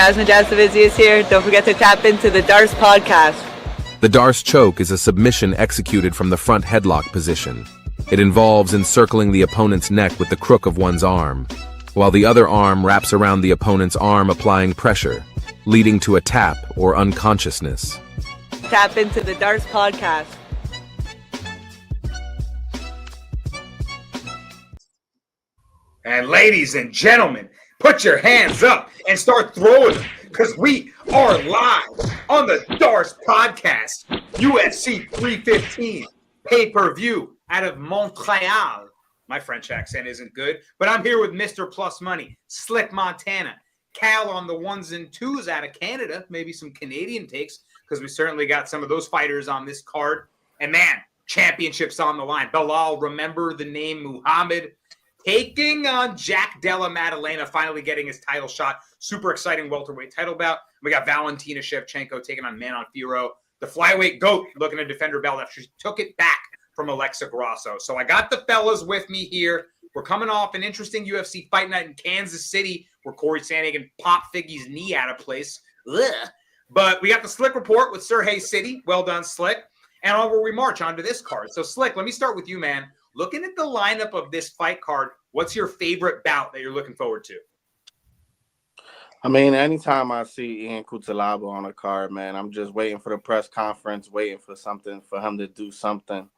Jasmine Jasnovizius here. Don't forget to tap into the Dar's podcast. The Dar's choke is a submission executed from the front headlock position. It involves encircling the opponent's neck with the crook of one's arm, while the other arm wraps around the opponent's arm, applying pressure, leading to a tap or unconsciousness. Tap into the Dar's podcast. And ladies and gentlemen, put your hands up and start throwing them, because we are live on the Dar's podcast, UFC 315 pay-per-view out of Montreal. My French accent isn't good, but I'm here with Mr. Plus Money, Slick Montana, Cal on the ones and twos out of Canada, maybe some Canadian takes, because we certainly got some of those fighters on this card. And man, championships on the line. Balo, remember the name Muhammad, taking on Jack Della Maddalena, finally getting his title shot. Super exciting welterweight title bout. We got Valentina Shevchenko taking on Manon Fiorot, the flyweight GOAT, looking to defend her belt after she took it back from Alexa Grasso. So I got the fellas with me here. We're coming off an interesting UFC fight night in Kansas City where Corey Sandhagen popped Figgy's knee out of place. Ugh. But we got the Slick Report with Sir Hay City. Well done, Slick. And onward we march onto this card. So, Slick, let me start with you, man. Looking at the lineup of this fight card, what's your favorite bout that you're looking forward to? I mean, anytime I see Ian Cutelaba on a card, man, I'm just waiting for the press conference, waiting for something, for him to do something.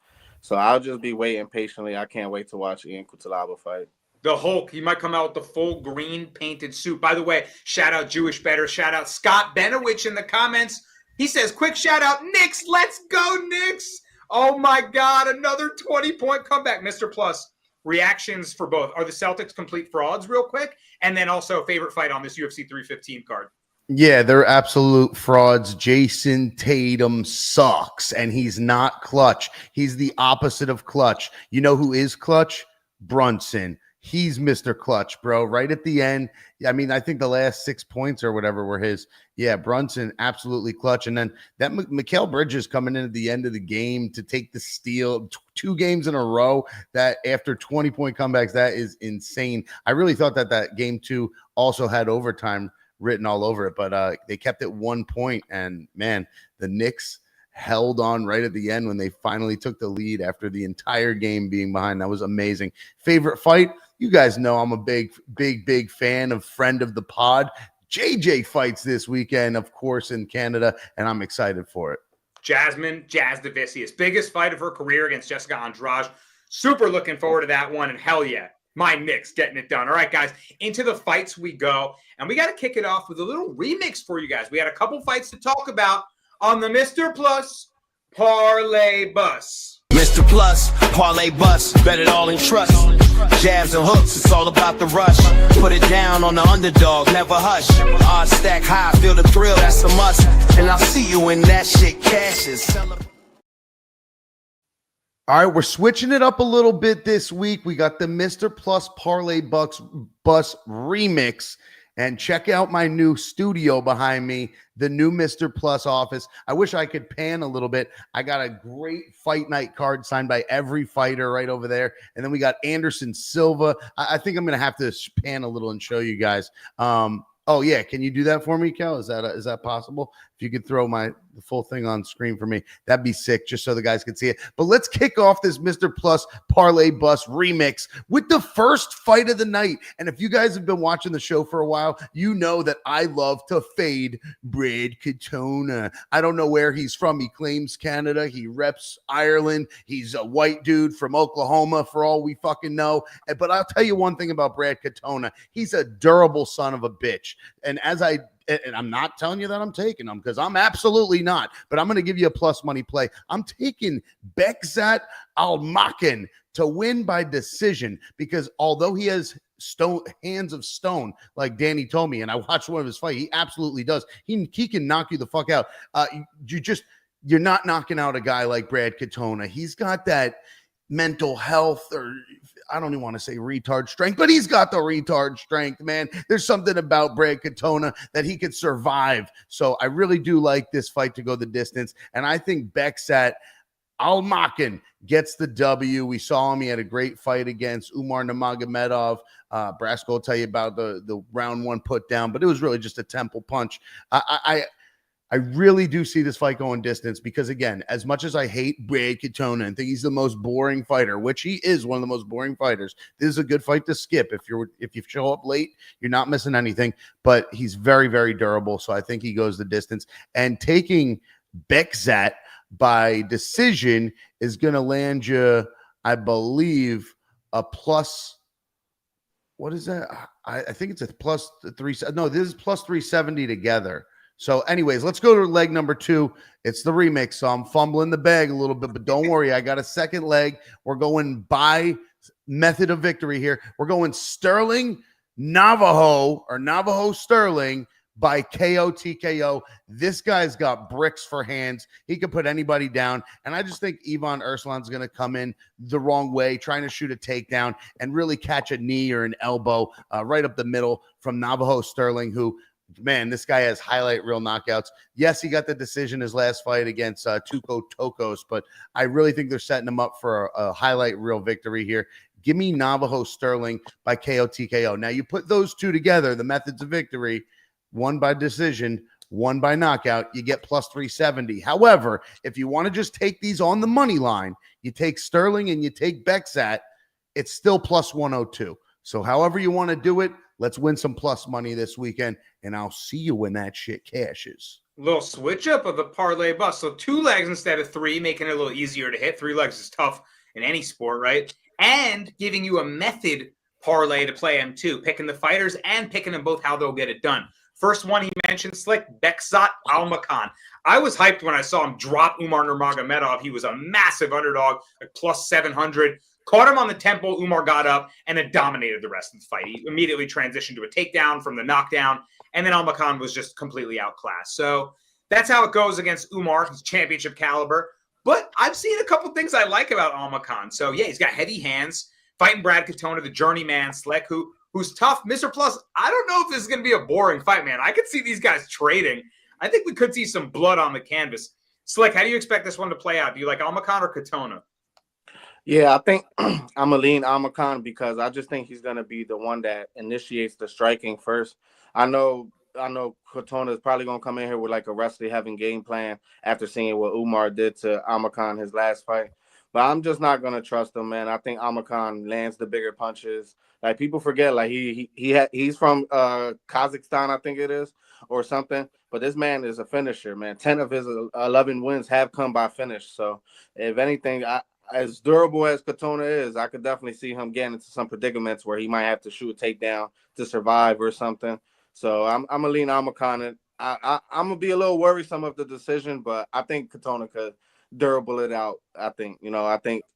So I'll just be waiting patiently. I can't wait to watch Ian Cutelaba fight. The Hulk, he might come out with the full green painted suit. By the way, shout out Jewish Better, shout out Scott Benowich in the comments. He says, quick shout out, Knicks, let's go, Knicks. Oh my God, another 20-point comeback. Mr. Plus, reactions for both. Are the Celtics complete frauds real quick? And then also favorite fight on this UFC 315 card. Yeah, they're absolute frauds. Jason Tatum sucks, and he's not clutch. He's the opposite of clutch. You know who is clutch? Brunson. He's Mr. Clutch, bro. Right at the end. I mean, I think the last 6 points or whatever were his. Yeah, Brunson, absolutely clutch. And then that Mikal Bridges coming in at the end of the game to take the steal, 2 games in a row, that after 20-point comebacks, that is insane. I really thought that game 2 also had overtime written all over it, but they kept it 1 point. And, man, the Knicks held on right at the end when they finally took the lead after the entire game being behind. That was amazing. Favorite fight? You guys know I'm a big fan of friend of the pod. JJ fights this weekend, of course, in Canada, and I'm excited for it. Jasmine Jasnovizius, biggest fight of her career against Jessica Andrade. Super looking forward to that one, and hell yeah, my Knicks getting it done. All right, guys, into the fights we go, and we got to kick it off with a little remix for you guys. We had a couple fights to talk about on the Mr. Plus Parlay Bus. Mr. Plus, Parlay Bus, bet it all in trust. Jabs and hooks, it's all about the rush. Put it down on the underdog, never hush. Odds stack high, feel the thrill, that's a must. And I'll see you when that shit cashes. All right, we're switching it up a little bit this week. We got the Mr. Plus Parlay Bus remix. And check out my new studio behind me, the new Mr. Plus office. I wish I could pan a little bit. I got a great fight night card signed by every fighter right over there. And then we got Anderson Silva. I think I'm going to have to pan a little and show you guys. Oh, yeah. Can you do that for me, Cal? Is that possible? If you could throw the full thing on screen for me, that'd be sick, just so the guys can see it. But let's kick off this Mr. Plus Parlay Bus remix with the first fight of the night. And if you guys have been watching the show for a while, you know that I love to fade Brad Katona. I don't know where he's from. He claims Canada. He reps Ireland. He's a white dude from Oklahoma for all we fucking know. But I'll tell you one thing about Brad Katona. He's a durable son of a bitch. And I'm not telling you that I'm taking him, because I'm absolutely not, but I'm going to give you a plus money play. I'm taking Bekzat Almaken to win by decision, because although he has hands of stone, like Danny told me, and I watched one of his fights, he absolutely does. He can knock you the fuck out. You're not knocking out a guy like Brad Katona. He's got that mental health, or I don't even want to say retard strength, but he's got the retard strength, man. There's something about Brad Katona that he could survive. So I really do like this fight to go the distance. And I think Bekzat Almakin gets the W. We saw him. He had a great fight against Umar Nurmagomedov. Brasco will tell you about the round 1 put down, but it was really just a temple punch. I really do see this fight going distance because, again, as much as I hate Brad Katona and think he's the most boring fighter, which he is one of the most boring fighters, this is a good fight to skip. If you show up late, you're not missing anything, but he's very, very durable. So I think he goes the distance. And taking Bekzat by decision is going to land you, I believe, a plus. What is that? I think it's a plus 3. No, this is plus 370 together. So anyways, let's go to leg number 2. It's the remix. So I'm fumbling the bag a little bit, but don't worry. I got a second leg. We're going by method of victory here. We're going Sterling Navajo or Navajo Sterling by KO TKO. This guy's got bricks for hands. He can put anybody down. And I just think Ivan Erslan's going to come in the wrong way, trying to shoot a takedown and really catch a knee or an elbow right up the middle from Navajo Sterling, who, man, this guy has highlight reel knockouts. Yes, he got the decision his last fight against Tuco Tokos, but I really think they're setting him up for a highlight reel victory here. Give me Navajo Sterling by KO TKO. Now, you put those two together, the methods of victory, one by decision, one by knockout, you get plus 370. However, if you want to just take these on the money line, you take Sterling and you take Bekzat, it's still plus 102. So however you want to do it, let's win some plus money this weekend, and I'll see you when that shit cashes. Little switch up of the parlay bus. So 2 legs instead of 3, making it a little easier to hit. 3 legs is tough in any sport, right? And giving you a method parlay to play them too, picking the fighters and picking them both how they'll get it done. First one he mentioned, Slick, Bekzat Almakan. I was hyped when I saw him drop Umar Nurmagomedov. He was a massive underdog, like plus 700. Caught him on the temple. Umar got up and then dominated the rest of the fight. He immediately transitioned to a takedown from the knockdown, and then Almakan was just completely outclassed. So that's how it goes against Umar. He's championship caliber. But I've seen a couple things I like about Almakan. So, yeah, he's got heavy hands. Fighting Brad Katona, the journeyman, Slick, who's tough. Mr. Plus, I don't know if this is going to be a boring fight, man. I could see these guys trading. I think we could see some blood on the canvas. Slick, how do you expect this one to play out? Do you like Almakan or Katona? Yeah, I think I'm going to lean Almakan because I just think he's going to be the one that initiates the striking first. I know Katona is probably going to come in here with like a wrestling having game plan after seeing what Umar did to Almakan his last fight. But I'm just not going to trust him, man. I think Almakan lands the bigger punches. Like, people forget, like, he's from Kazakhstan, I think it is, or something. But this man is a finisher, man. 10 of his 11 wins have come by finish. So, if anything, as durable as Katona is, I could definitely see him getting into some predicaments where he might have to shoot a takedown to survive or something. So I'm going to lean Almakan. I'm going to be a little worrisome of the decision, but I think Katona could durable it out. I think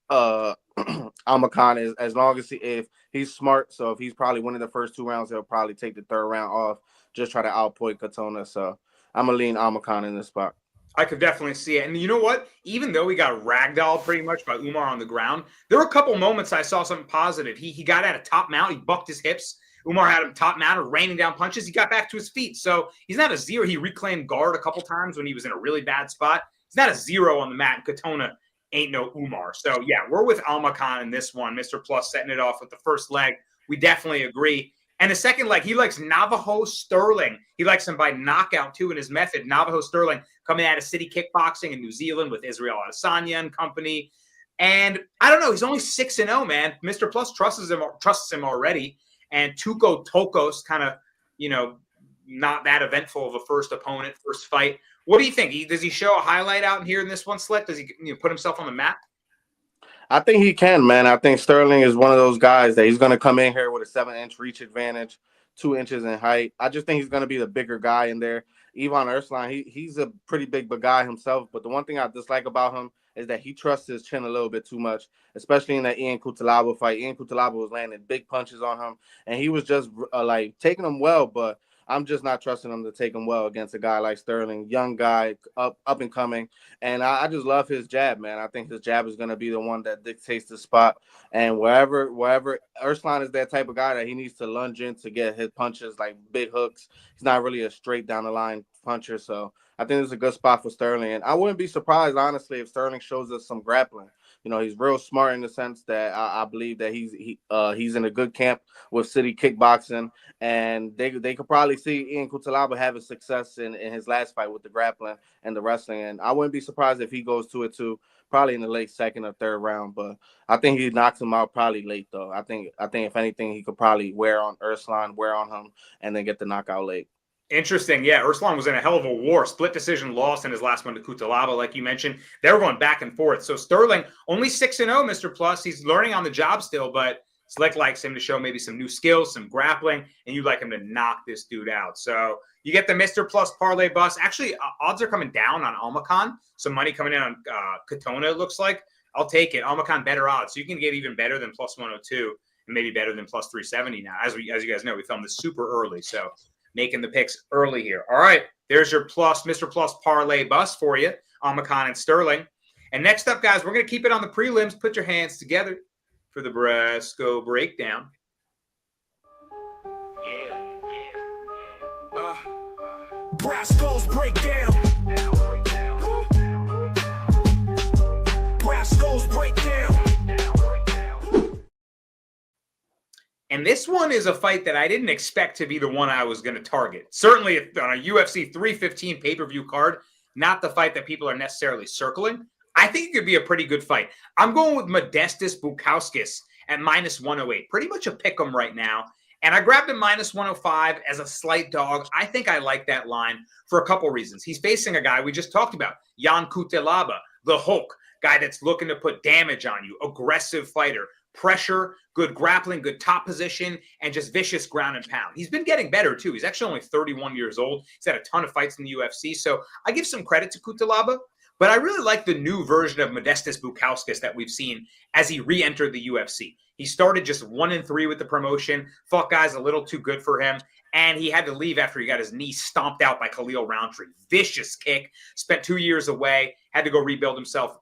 Almakan is, as long as if he's smart. So if he's probably winning the first 2 rounds, he'll probably take the 3rd round off, just try to outpoint Katona. So I'm going to lean Almakan in this spot. I could definitely see it. And you know what? Even though he got ragdolled pretty much by Umar on the ground, there were a couple moments I saw something positive. He got at a top mount. He bucked his hips. Umar had him top mounted, raining down punches. He got back to his feet. So he's not a 0. He reclaimed guard a couple times when he was in a really bad spot. He's not a 0 on the mat. And Katona ain't no Umar. So, yeah, we're with Almakan in this one. Mr. Plus setting it off with the first leg. We definitely agree. And the second leg, he likes Navajo Sterling. He likes him by knockout, too, in his method. Navajo Sterling coming out of City Kickboxing in New Zealand with Israel Adesanya and company. And I don't know. He's only 6-0, man. Mr. Plus trusts him already. And Tuco Tokos kind of, not that eventful of a first opponent, first fight. What do you think? Does he show a highlight out here in this one, Slick? Does he put himself on the map? I think he can, man. I think Sterling is one of those guys that he's going to come in here with a 7-inch reach advantage, 2 inches in height. I just think he's going to be the bigger guy in there. Ivan Erslan, he's a pretty big guy himself, but the one thing I dislike about him is that he trusts his chin a little bit too much, especially in that Ian Cutelaba fight. Ian Cutelaba was landing big punches on him, and he was just taking them well, but I'm just not trusting him to take him well against a guy like Sterling, young guy, up and coming. And I just love his jab, man. I think his jab is going to be the one that dictates the spot. And wherever Erslan is that type of guy that he needs to lunge in to get his punches, like big hooks. He's not really a straight down the line puncher. So I think it's a good spot for Sterling. And I wouldn't be surprised, honestly, if Sterling shows us some grappling. You know, he's real smart in the sense that I believe that he's in a good camp with City Kickboxing, and they could probably see Ian Cutelaba having success in his last fight with the grappling and the wrestling. And I wouldn't be surprised if he goes 2-2, probably in the late second or third round. But I think he knocks him out probably late, though. I think if anything, he could probably wear on him, and then get the knockout late. Interesting. Yeah, Urslan was in a hell of a war. Split decision loss in his last one to Cutelaba, like you mentioned. They were going back and forth. So Sterling, only 6-0, Mr. Plus. He's learning on the job still, but Slick likes him to show maybe some new skills, some grappling, and you'd like him to knock this dude out. So you get the Mr. Plus parlay bus. Actually, odds are coming down on Almacan. Some money coming in on Katona, it looks like. I'll take it. Almacan better odds. So you can get even better than plus 102 and maybe better than plus 370 now. As you guys know, we filmed this super early. So making the picks early here. All right, there's your Mr. Plus parlay bus for you, Almacan and Sterling. And next up, guys, we're going to keep it on the prelims. Put your hands together for the Brasco Breakdown. Brasco's Breakdown. Brasco's Breakdown. And this one is a fight that I didn't expect to be the one I was going to target. Certainly on a UFC 315 pay-per-view card, not the fight that people are necessarily circling. I think it could be a pretty good fight. I'm going with Modestas Bukauskas at minus 108. Pretty much a pick 'em right now. And I grabbed him minus 105 as a slight dog. I think I like that line for a couple reasons. He's facing a guy we just talked about, Jan Cutelaba, the Hulk, guy that's looking to put damage on you, aggressive fighter. Pressure, good grappling, good top position, and just vicious ground and pound. He's been getting better, too. He's actually only 31 years old. He's had a ton of fights in the UFC, so I give some credit to Cutelaba, but I really like the new version of Modestas Bukauskas that we've seen as he re-entered the UFC. He started just 1-3 with the promotion, fought guys a little too good for him, and he had to leave after he got his knee stomped out by Khalil Roundtree. Vicious kick, spent 2 years away, had to go rebuild himself,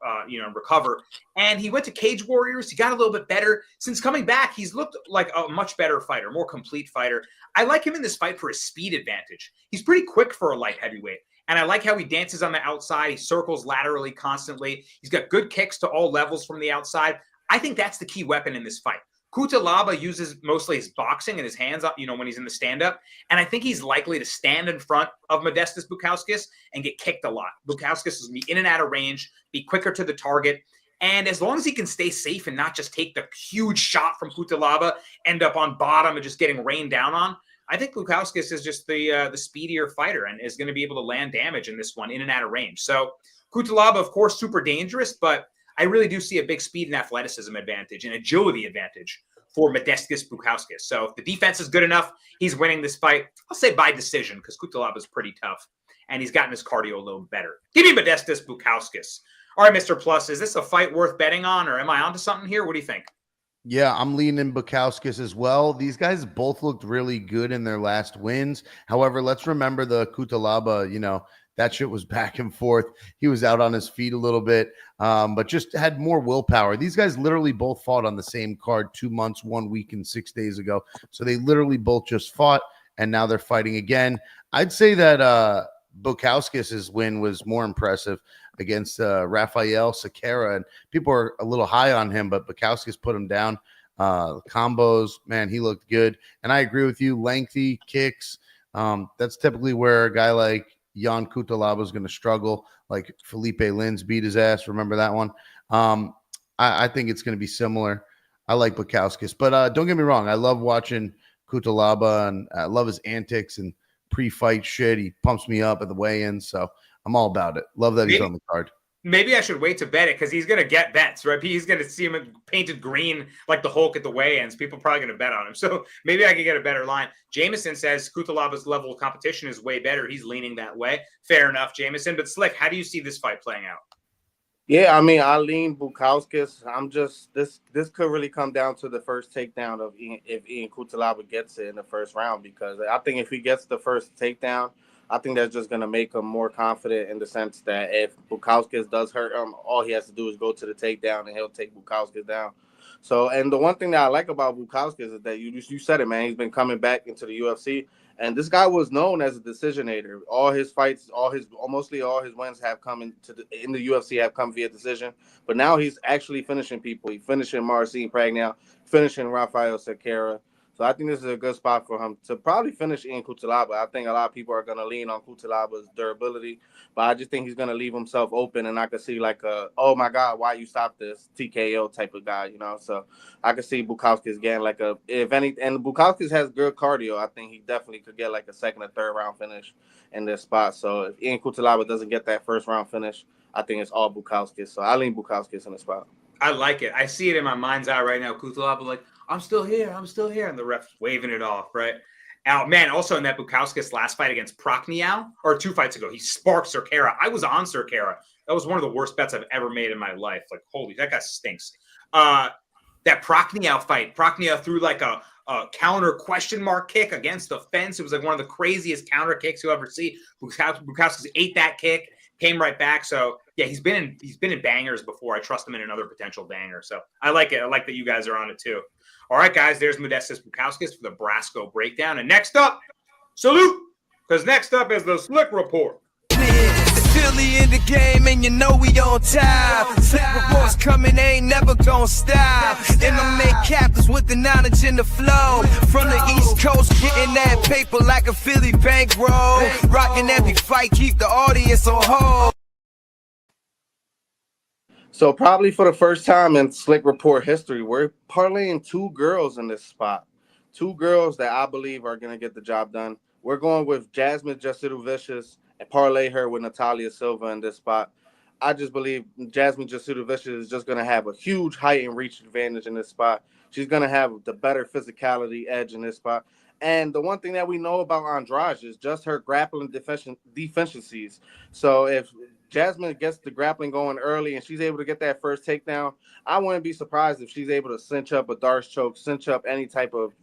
recover. And he went to Cage Warriors. He got a little bit better. Since coming back, he's looked like a much better fighter, more complete fighter. I like him in this fight for his speed advantage. He's pretty quick for a light heavyweight. And I like how he dances on the outside. He circles laterally constantly. He's got good kicks to all levels from the outside. I think that's the key weapon in this fight. Cutelaba uses mostly his boxing and his hands up, when he's in the stand-up. And I think he's likely to stand in front of Modestas Bukauskas and get kicked a lot. Bukauskas is going to be in and out of range, be quicker to the target. And as long as he can stay safe and not just take the huge shot from Cutelaba, end up on bottom and just getting rained down on, I think Bukauskas is just the speedier fighter and is going to be able to land damage in this one in and out of range. So Cutelaba, of course, super dangerous, but I really do see a big speed and athleticism advantage and agility advantage for Modestas Bukauskas. So if the defense is good enough, he's winning this fight. I'll say by decision because Cutelaba is pretty tough, and he's gotten his cardio a little better. Give me Modestas Bukauskas. All right, Mr. Plus, is this a fight worth betting on, or am I onto something here? What do you think? Yeah, I'm leaning Bukauskas as well. These guys both looked really good in their last wins. However, let's remember the Cutelaba, that shit was back and forth. He was out on his feet a little bit, but just had more willpower. These guys literally both fought on the same card 2 months, 1 week, and 6 days ago. So they literally both just fought, and now they're fighting again. I'd say that Bukauskas' win was more impressive against Rafael Sequeira, and people are a little high on him, but Bukauskas put him down. Combos, man, he looked good. And I agree with you, lengthy kicks. That's typically where a guy like Jan Cutelaba is going to struggle, like Felipe Lins beat his ass. Remember that one? I think it's going to be similar. I like Bukauskas, but don't get me wrong. I love watching Cutelaba, and I love his antics and pre-fight shit. He pumps me up at the weigh-in, so I'm all about it. Love that he's on the card. Maybe I should wait to bet it because he's going to get bets, right? He's going to see him painted green like the Hulk at the weigh-ins. People are probably going to bet on him. So maybe I could get a better line. Jameson says Cutelaba's level of competition is way better. He's leaning that way. Fair enough, Jameson. But Slick, how do you see this fight playing out? Yeah, I mean, I lean Bukauskas. This could really come down to the first takedown of if Ian Cutelaba gets it in the first round, because I think if he gets the first takedown, I think that's just going to make him more confident in the sense that if Bukauskas does hurt him, all he has to do is go to the takedown and he'll take Bukauskas down. So, and the one thing that I like about Bukauskas is that you said it, man. He's been coming back into the UFC, and this guy was known as a decisionator. All his fights, mostly all his wins have come in the UFC have come via decision. But now he's actually finishing people. He's finishing Marcin Pragnow, finishing Rafael Sequeira. So I think this is a good spot for him to probably finish Ian Cutelaba. I think a lot of people are going to lean on Cutelaba's durability, but I just think he's going to leave himself open, and I could see like oh my God, why you stop this TKO type of guy, you know? So I could see Bukauskas getting like and Bukauskas has good cardio. I think he definitely could get like a second or third round finish in this spot. So if Ian Cutelaba doesn't get that first round finish, I think it's all Bukauskas. So I lean Bukauskas in the spot. I like it. I see it in my mind's eye right now. Cutelaba like, I'm still here, and the ref's waving it off, right? Man, also in that Bukauskas last fight against Pragnow, or 2 fights ago, he sparked Cerqueira. I was on Cerqueira. That was one of the worst bets I've ever made in my life. Like, holy, that guy stinks. That Pragnow fight, Pragnow threw like a counter question mark kick against the fence. It was like one of the craziest counter kicks you'll ever see. Bukauskas ate that kick, came right back. So yeah, he's been in bangers before. I trust him in another potential banger. So I like it. I like that you guys are on it too. All right, guys, there's Modestas Bukauskas for the Brasco Breakdown. And next up, salute, because next up is the Slick Report. Philly in the game, and you know we on time. Slick reports coming, ain't never gonna stop. MMA captains with the knowledge and the flow. From the East Coast, getting that paper like a Philly bankroll. Rocking every fight, keep the audience on hold. So probably for the first time in Slick Report history, we're parlaying 2 girls in this spot. 2 girls that I believe are going to get the job done. We're going with Jasmine Jasudavicius and parlay her with Natalia Silva in this spot. I just believe Jasmine Jasudavicius is just going to have a huge height and reach advantage in this spot. She's going to have the better physicality edge in this spot. And the one thing that we know about Andrade is just her grappling deficiencies. So if Jasmine gets the grappling going early and she's able to get that first takedown, I wouldn't be surprised if she's able to cinch up a Darce choke, cinch up any type of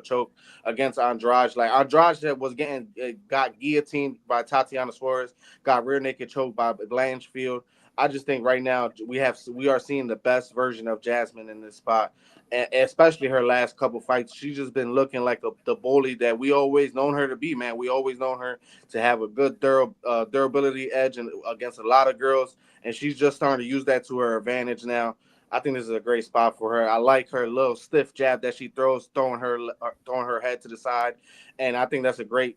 choke against Andrade. Like Andrade got guillotined by Tatiana Suarez, got rear naked choked by Blanchfield. I just think right now we are seeing the best version of Jasmine in this spot, and especially her last couple fights. She's just been looking like the bully that we always known her to be, man. We always known her to have a good durability edge and against a lot of girls, and she's just starting to use that to her advantage now. I think this is a great spot for her. I like her little stiff jab that she throws, throwing her head to the side, and I think that's a great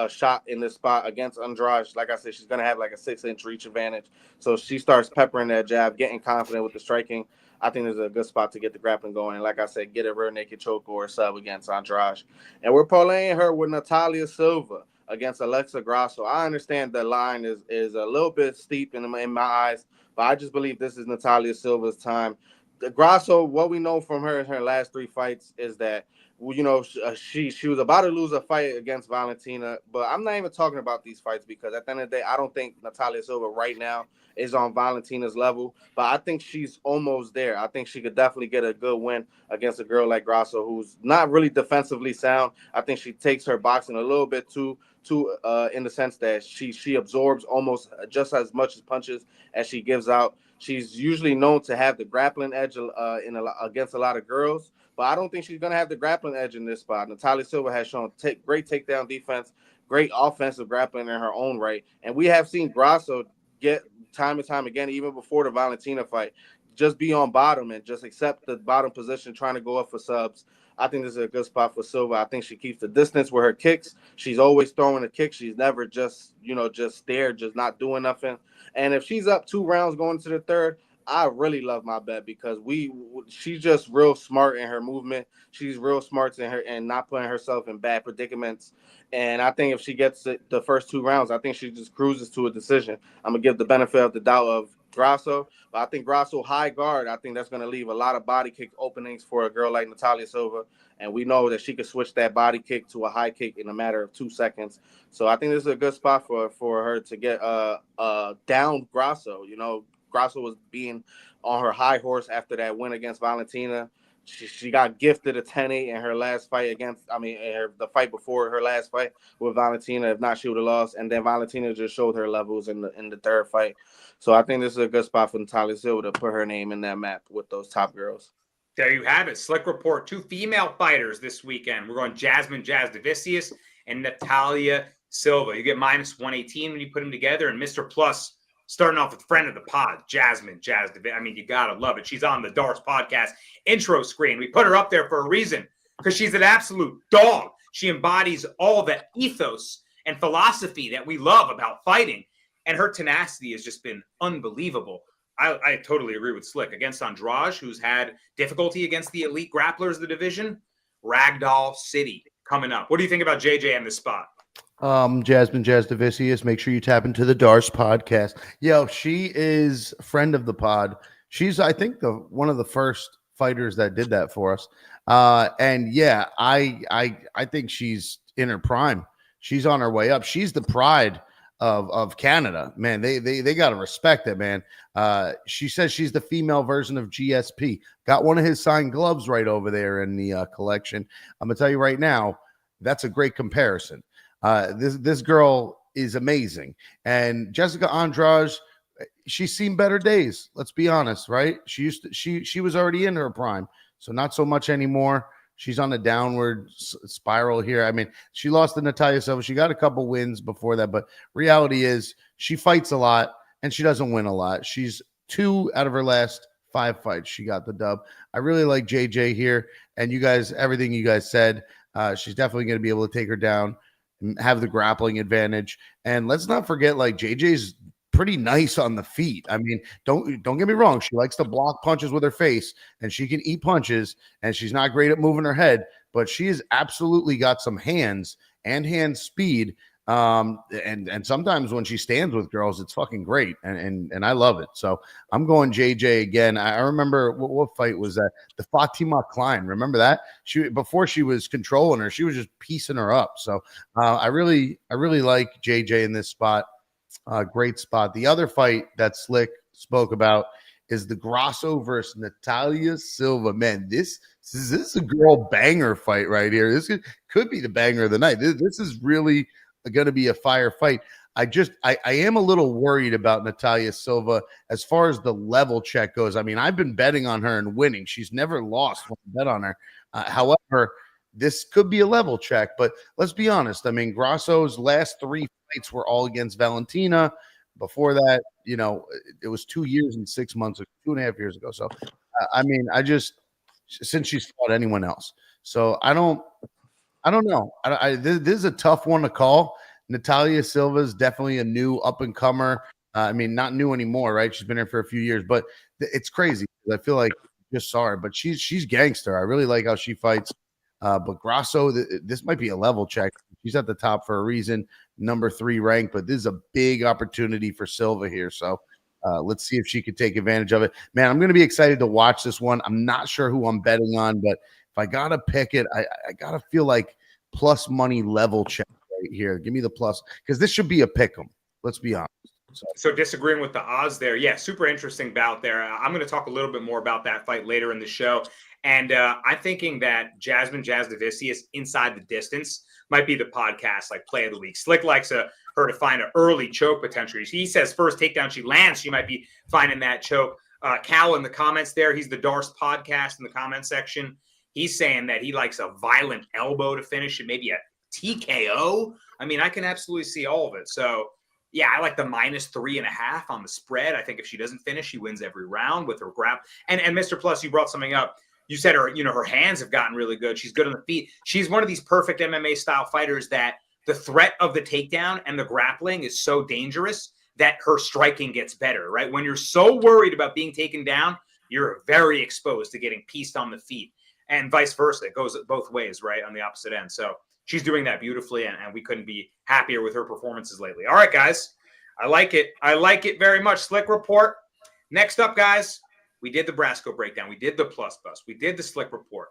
shot in this spot against Andrade. Like I said, she's gonna have like a 6-inch reach advantage, so she starts peppering that jab, getting confident with the striking. I think this is a good spot to get the grappling going. And like I said, get a rear naked choke or a sub against Andrade, and we're parlaying her with Natalia Silva against Alexa Grasso. I understand the line is a little bit steep in my eyes, but I just believe this is Natalia Silva's time. The Grasso, what we know from her in her last 3 fights is that, you know, she was about to lose a fight against Valentina, but I'm not even talking about these fights because at the end of the day, I don't think Natalia Silva right now is on Valentina's level, but I think she's almost there. I think she could definitely get a good win against a girl like Grasso, who's not really defensively sound. I think she takes her boxing a little bit too in the sense that she absorbs almost just as much as punches as she gives out. She's usually known to have the grappling edge against a lot of girls, but I don't think she's going to have the grappling edge in this spot. Natalia Silva has shown great takedown defense, great offensive grappling in her own right, and we have seen Grasso get time and time again, even before the Valentina fight, just be on bottom and just accept the bottom position, trying to go up for subs. I think this is a good spot for Silva. I think she keeps the distance with her kicks. She's always throwing a kick. She's never just there, just not doing nothing. And if she's up 2 rounds going to the third, I really love my bet because she's just real smart in her movement. She's real smart in her and not putting herself in bad predicaments. And I think if she gets the first 2 rounds, I think she just cruises to a decision. I'm going to give the benefit of the doubt of Grasso, but I think Grasso high guard, I think that's going to leave a lot of body kick openings for a girl like Natalia Silva. And we know that she could switch that body kick to a high kick in a matter of 2 seconds. So I think this is a good spot for her to get down Grasso. You know, Grasso was being on her high horse after that win against Valentina. she got gifted a 10-8 in her last fight the fight before her last fight with Valentina. If not, she would have lost. And then Valentina just showed her levels in the third fight. So I think this is a good spot for Natalia Silva to put her name in that map with those top girls. There you have it. Slick Report. 2 female fighters this weekend. We're going Jasmine Jasudavicius and Natalia Silva. You get -118 when you put them together. And Mr. Plus, starting off with friend of the pod, Jasmine Jasudavicius. I mean, you got to love it. She's on the Darce podcast intro screen. We put her up there for a reason because she's an absolute dog. She embodies all the ethos and philosophy that we love about fighting. And her tenacity has just been unbelievable. I totally agree with Slick. Against Andrade, who's had difficulty against the elite grapplers of the division, Ragdoll City coming up. What do you think about JJ in this spot? Jasmine Jasudavicius, make sure you tap into the Darce podcast. Yo, she is a friend of the pod. She's, I think, one of the first fighters that did that for us. And yeah, I think she's in her prime. She's on her way up. She's the pride of Canada, man. They got to respect it, man. She says she's the female version of GSP. Got one of his signed gloves right over there in the collection. I'm gonna tell you right now, that's a great comparison. This girl is amazing, and Jessica Andrade, she's seen better days. Let's be honest, right? She was already in her prime, so not so much anymore. She's on a downward spiral here. I mean, she lost to Natalia Silva. She got a couple wins before that, but reality is she fights a lot and she doesn't win a lot. She's 2 out of her last 5 fights. She got the dub. I really like JJ here, and you guys, everything you guys said, she's definitely going to be able to take her down and have the grappling advantage. And let's not forget, like, JJ's pretty nice on the feet. I mean, don't get me wrong. She likes to block punches with her face, and she can eat punches, and she's not great at moving her head, but she has absolutely got some hands and hand speed. And sometimes when she stands with girls, it's fucking great. And I love it. So I'm going JJ again. I remember what fight was that? The Fatima Klein. Remember that? Before she was controlling her, she was just piecing her up. So I really like JJ in this spot. Great spot. The other fight that Slick spoke about is the Grasso versus Natalia Silva. Man, this is a girl banger fight right here. This could be the banger of the night. This is really going to be a fire fight. I am a little worried about Natalia Silva as far as the level check goes. I mean, I've been betting on her and winning. She's never lost when I bet on her. However, this could be a level check, but let's be honest. I mean, Grasso's last 3 fights were all against Valentina. Before that, you know, it was 2 years and 6 months, 2.5 years ago. So, I mean, since she's fought anyone else. So I don't know. This is a tough one to call. Natalia Silva is definitely a new up-and-comer. I mean, not new anymore, right? She's been here for a few years, but it's crazy. I feel like I just saw her, but she's gangster. I really like how she fights. But Grasso, this might be a level check. She's at the top for a reason, number 3 ranked, but this is a big opportunity for Silva here. So let's see if she could take advantage of it. Man, I'm going to be excited to watch this one. I'm not sure who I'm betting on, but if I got to pick it, I got to feel like plus money level check right here. Give me the plus, because this should be a pick 'em. Let's be honest. So disagreeing with the odds there. Yeah, super interesting bout there. I'm going to talk a little bit more about that fight later in the show. And I'm thinking that Jasmine Jasudavicius inside the distance might be the podcast like play of the week. Slick likes her to find an early choke potentially. He says first takedown she lands, she might be finding that choke. Cal in the comments there, he's the Darce podcast in the comment section. He's saying that he likes a violent elbow to finish and maybe a TKO. I mean, I can absolutely see all of it. So yeah, I like the -3.5 on the spread. I think if she doesn't finish, she wins every round with her grab. And Mr. Plus, you brought something up. You said her hands have gotten really good. She's good on the feet. She's one of these perfect MMA style fighters that the threat of the takedown and the grappling is so dangerous that her striking gets better, right? When you're so worried about being taken down, you're very exposed to getting pieced on the feet, and vice versa. It goes both ways, right, on the opposite end. So she's doing that beautifully, and we couldn't be happier with her performances lately. All right, guys. I like it. I like it very much. Slick Report. Next up, guys, we did the Brasco Breakdown. We did the Plus Bus. We did the Slick Report.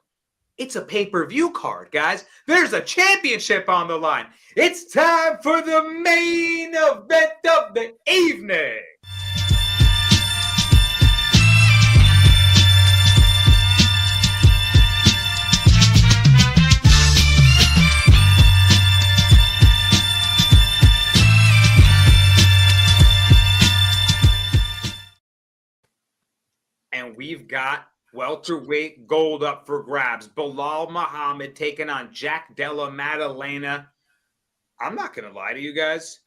It's a pay-per-view card, guys. There's a championship on the line. It's time for the main event of the evening. got welterweight gold up for grabs. Bilal Muhammad taking on Jack Della Maddalena. I'm not going to lie to you guys.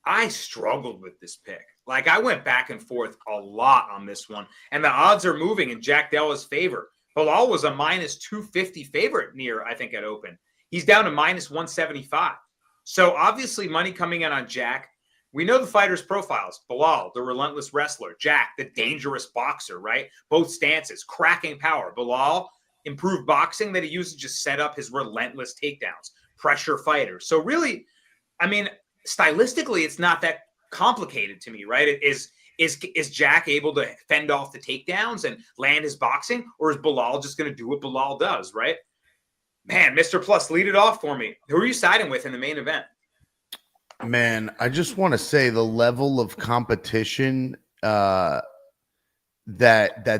I struggled with this pick. Like, I went back and forth a lot on this one, and the odds are moving in Jack Della's favor. Bilal was a minus 250 favorite near, I think, at open. He's down to minus 175. So obviously money coming in on Jack. We know the fighters' profiles. Bilal, the relentless wrestler. Jack, the dangerous boxer, right? Both stances, cracking power. Bilal, improved boxing that he uses to just set up his relentless takedowns. Pressure fighter. So really, I mean, stylistically, it's not that complicated to me, right? Is Jack able to fend off the takedowns and land his boxing, or is Bilal just going to do what Bilal does, right? Man, Mr. Plus, lead it off for me. Who are you siding with in the main event? Man, I just want to say the level of competition that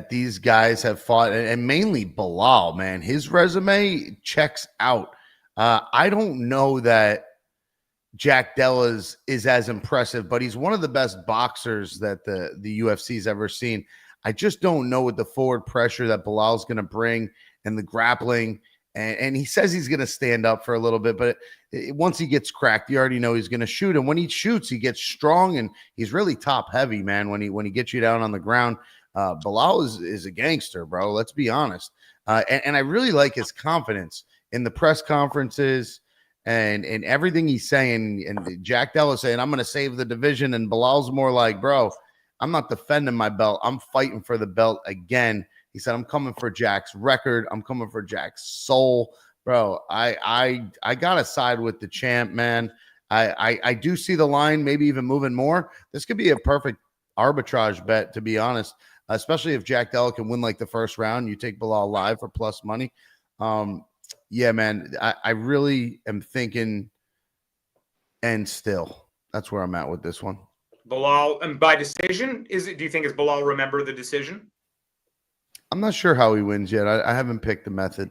these guys have fought, and mainly Bilal, man, his resume checks out. I don't know that Jack Della's is as impressive, but he's one of the best boxers that the UFC's ever seen. I just don't know with the forward pressure that Bilal's going to bring and the grappling. And he says he's going to stand up for a little bit, but once he gets cracked, you already know he's going to shoot. And when he shoots, he gets strong, and he's really top heavy, man. When he gets you down on the ground, Bilal is a gangster, bro. Let's be honest. And I really like his confidence in the press conferences and everything he's saying. And Jack Della saying, I'm going to save the division. And Bilal's more like, bro, I'm not defending my belt. I'm fighting for the belt again. He said, I'm coming for Jack's record. I'm coming for Jack's soul. Bro, I got to side with the champ, man. I do see the line maybe even moving more. This could be a perfect arbitrage bet, to be honest, especially if Jack Della can win like the first round. You take Bilal live for plus money. Yeah, man, I really am thinking and still. That's where I'm at with this one. Bilal, and by decision, do you think is Bilal remember the decision? I'm not sure how he wins yet. I haven't picked the method.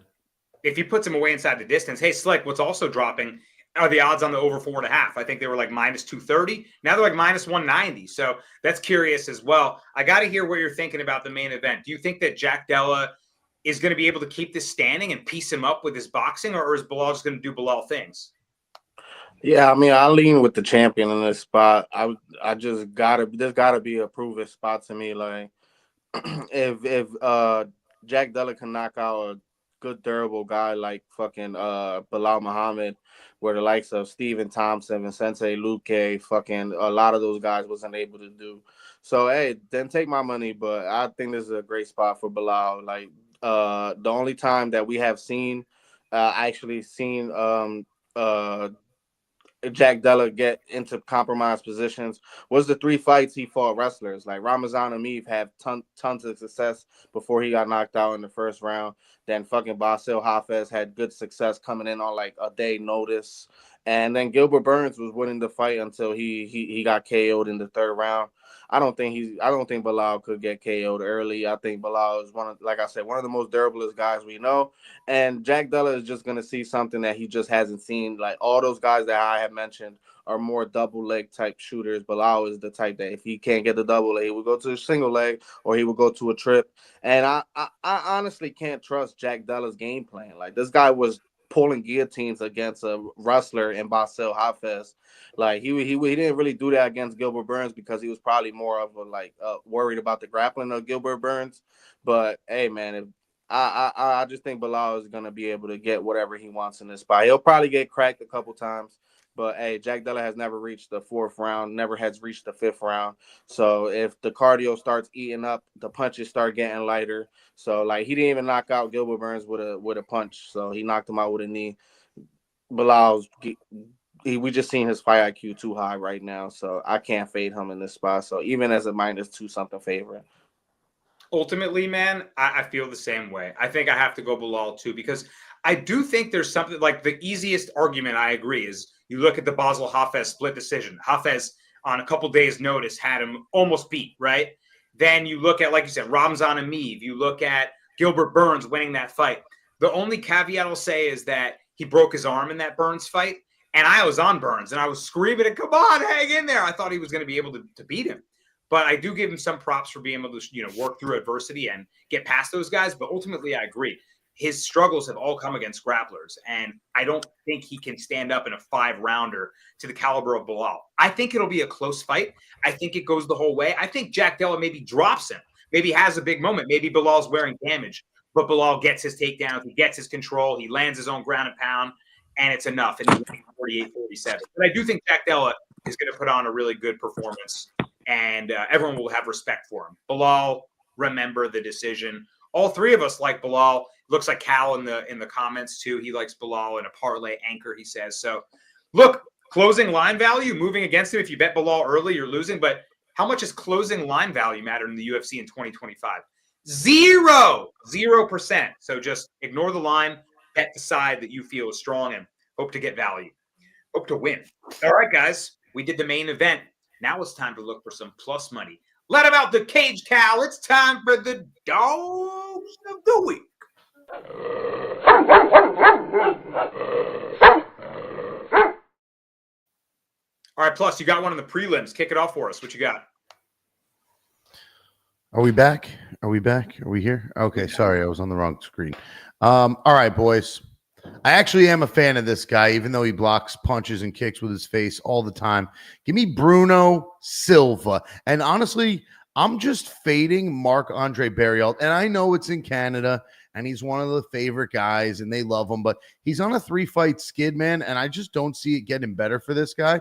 If he puts him away inside the distance, hey, Slick, what's also dropping are the odds on the over 4.5. I think they were like minus 230. Now they're like minus 190. So that's curious as well. I got to hear what you're thinking about the main event. Do you think that Jack Della is going to be able to keep this standing and piece him up with his boxing, or is Bilal just going to do Bilal things? Yeah, I mean, I lean with the champion in this spot. I just there's gotta be a proven spot to me. Like, if Jack Della can knock out a good durable guy like fucking Bilal Muhammad, where the likes of Stephen Thompson, Vicente Luque, fucking a lot of those guys wasn't able to do. So hey, then take my money, but I think this is a great spot for Bilal. Like, the only time that we have seen Jack Della get into compromised positions was the 3 fights he fought wrestlers. Like Ramazan Ameev had tons of success before he got knocked out in the first round. Then fucking Basil Hafez had good success coming in on like a day notice. And then Gilbert Burns was winning the fight until he got KO'd in the third round. I don't think Bilal could get KO'd early. I think Bilal is one of the most durablest guys we know. And Jack Della is just going to see something that he just hasn't seen. Like all those guys that I have mentioned are more double leg type shooters. Bilal is the type that if he can't get the double leg, he will go to a single leg or he will go to a trip. And I honestly can't trust Jack Della's game plan. Like this guy was pulling guillotines against a wrestler in Basil Hafez. Like he didn't really do that against Gilbert Burns because he was probably more of a worried about the grappling of Gilbert Burns. But hey, man, I just think Bilal is gonna be able to get whatever he wants in this spot. He'll probably get cracked a couple times, but hey, Jack Della has never reached the 4th round, never has reached the 5th round. So if the cardio starts eating up, the punches start getting lighter. So like he didn't even knock out Gilbert Burns with a punch. So he knocked him out with a knee. We just seen his fight IQ too high right now, so I can't fade him in this spot. So even as a minus 2 something favorite. Ultimately, man, I feel the same way. I think I have to go Bilal too, because I do think there's something like the easiest argument I agree is you look at the Basil Hafez split decision. Hafez on a couple days notice had him almost beat, right? Then you look at, like you said, Ramzan Ameev. You look at Gilbert Burns winning that fight. The only caveat I'll say is that he broke his arm in that Burns fight. And I was on Burns, and I was screaming, come on, hang in there. I thought he was going to be able to beat him. But I do give him some props for being able to, work through adversity and get past those guys. But ultimately, I agree. His struggles have all come against grapplers, and I don't think he can stand up in a 5-rounder to the caliber of Bilal. I think it'll be a close fight. I think it goes the whole way. I think Jack Della maybe drops him, maybe has a big moment. Maybe Bilal's wearing damage, but Bilal gets his takedowns, he gets his control, he lands his own ground and pound, and it's enough. And he's 48-47. But I do think Jack Della is going to put on a really good performance, and everyone will have respect for him. Bilal, remember the decision. All three of us like Bilal. Looks like Cal in the comments too. He likes Bilal in a parlay anchor, he says. So look, closing line value moving against him. If you bet Bilal early, you're losing. But how much does closing line value matter in the UFC in 2025? 0%. So just ignore the line, bet the side that you feel is strong, and hope to get value. Hope to win. All right, guys, we did the main event. Now it's time to look for some plus money. Let him out the cage, Cal. It's time for the dogs of the week. All right, Plus, you got one in the prelims. Kick it off for us. What you got? Are we back? Are we here? Okay, sorry, I was on the wrong screen. All right, boys. I actually am a fan of this guy, even though he blocks punches and kicks with his face all the time. Give me Bruno Silva. And honestly, I'm just fading Marc-Andre Bariel. And I know it's in Canada, and he's one of the favorite guys, and they love him. But he's on a 3-fight skid, man, and I just don't see it getting better for this guy.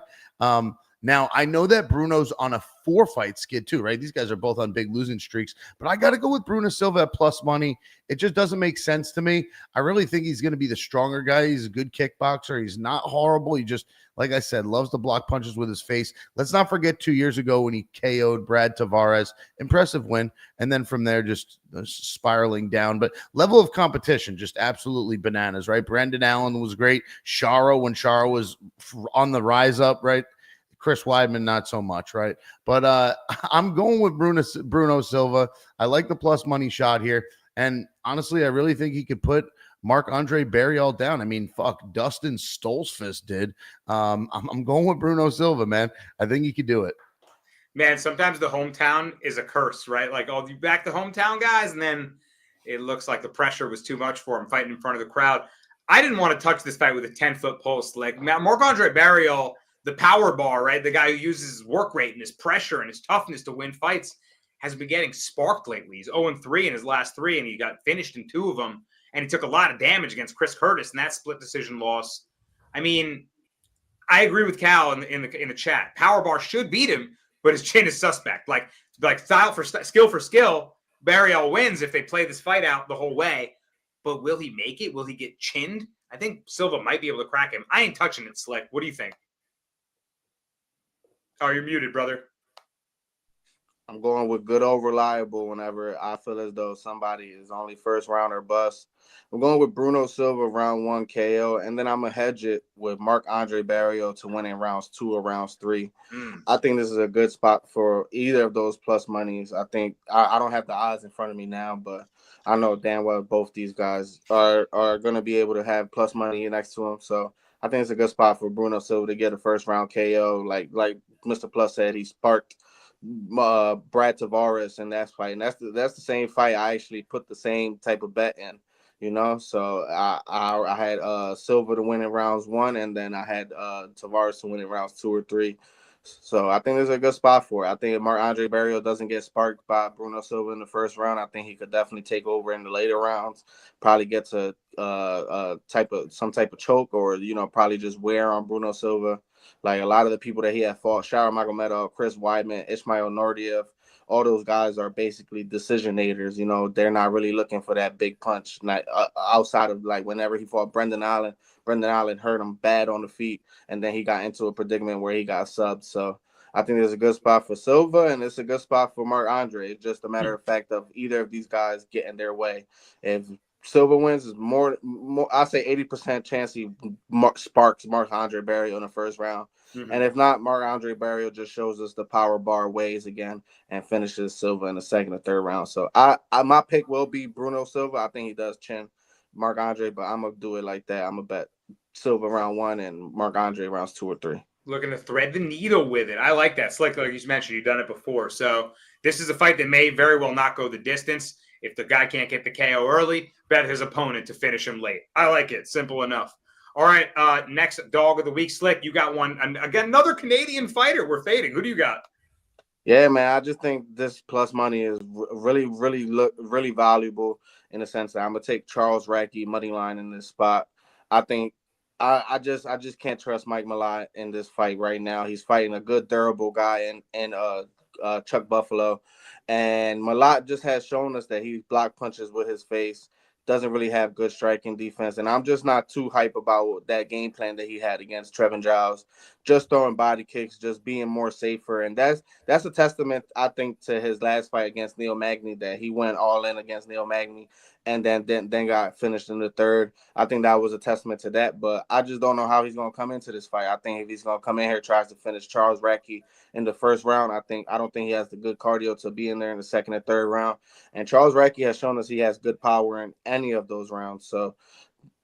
Now, I know that Bruno's on a 4-fight skid too, right? These guys are both on big losing streaks, but I got to go with Bruno Silva at plus money. It just doesn't make sense to me. I really think he's going to be the stronger guy. He's a good kickboxer. He's not horrible. He just, like I said, loves to block punches with his face. Let's not forget 2 years ago when he KO'd Brad Tavares. Impressive win. And then from there, just spiraling down. But level of competition, just absolutely bananas, right? Brendan Allen was great. Shara, when Shara was on the rise up, right? Chris Weidman, not so much, right? But I'm going with Bruno Silva. I like the plus money shot here. And honestly, I really think he could put Marc-Andre Bariel down. I mean, fuck, Dustin Stoltzfus did. I'm going with Bruno Silva, man. I think he could do it. Man, sometimes the hometown is a curse, right? Like, oh, you back the hometown guys, and then it looks like the pressure was too much for him fighting in front of the crowd. I didn't want to touch this fight with a 10-foot post. Like, Marc-Andre Bariel, the power bar, right? The guy who uses his work rate and his pressure and his toughness to win fights has been getting sparked lately. He's 0-3 in his last 3, and he got finished in 2 of them. And he took a lot of damage against Chris Curtis in that split decision loss. I mean, I agree with Cal in the chat. Power bar should beat him, but his chin is suspect. Like skill for skill, Bariel wins if they play this fight out the whole way. But will he make it? Will he get chinned? I think Silva might be able to crack him. I ain't touching it, Slick. What do you think? Oh, you're muted, brother. I'm going with good old reliable whenever I feel as though somebody is only first round or bust. I'm going with Bruno Silva round 1 KO, and then I'm going to hedge it with Marc-Andre Bariel to win in rounds 2 or rounds 3. I think this is a good spot for either of those plus monies. I think I don't have the odds in front of me now, but I know damn well both these guys are going to be able to have plus money next to them. So I think it's a good spot for Bruno Silva to get a first round KO. Like Mr. Plus said, he sparked Brad Tavares in that fight, and that's the same fight I actually put the same type of bet in, So I had Silva to win in rounds 1, and then I had Tavares to win in rounds 2 or 3. So I think there's a good spot for it. I think if Marc-Andre Bariel doesn't get sparked by Bruno Silva in the first round, I think he could definitely take over in the later rounds. Probably get to some type of choke, or probably just wear on Bruno Silva. Like a lot of the people that he had fought, Shara Magomedov, Chris Weidman, Ismail Nordiev, all those guys are basically decisionators. They're not really looking for that big punch. Not outside of like whenever he fought Brendan Allen. Brendan Allen hurt him bad on the feet, and then he got into a predicament where he got subbed. So I think there's a good spot for Silva, and it's a good spot for Marc-Andre. It's just a matter of fact of either of these guys getting their way. If Silva wins, is more I say 80% chance he sparks Marc-Andre Bariel in the first round. And if not, Marc-Andre Bariel just shows us the power bar ways again and finishes Silva in the second or third round. So my pick will be Bruno Silva. I think he does chin Marc-Andre, but I'm going to do it like that. I'm going to bet Silva round 1 and Marc-Andre rounds 2 or 3. Looking to thread the needle with it. I like that. Slick, like you mentioned, you've done it before. So this is a fight that may very well not go the distance. If the guy can't get the KO early, bet his opponent to finish him late. I like it. Simple enough. All right, next dog of the week, Slick. You got one. Again, another Canadian fighter we're fading. Who do you got? Yeah, man, I just think this plus money is really valuable in the sense that I'm gonna take Charles Radkkey money line in this spot. I think I just can't trust Mike Malai in this fight right now. He's fighting a good durable guy in Chuck Buffalo, and Malai just has shown us that he block punches with his face. Doesn't really have good striking defense, and I'm just not too hype about that game plan that he had against Trevin Giles. Just throwing body kicks, just being more safer, and that's a testament, I think, to his last fight against Neil Magny, that he went all in against Neil Magny, and then got finished in the third. I think that was a testament to that, but I just don't know how he's gonna come into this fight. I think if he's gonna come in here tries to finish Charles Radkkey in the first round, I don't think he has the good cardio to be in there in the second and third round. And Charles Radkkey has shown us he has good power in any of those rounds. So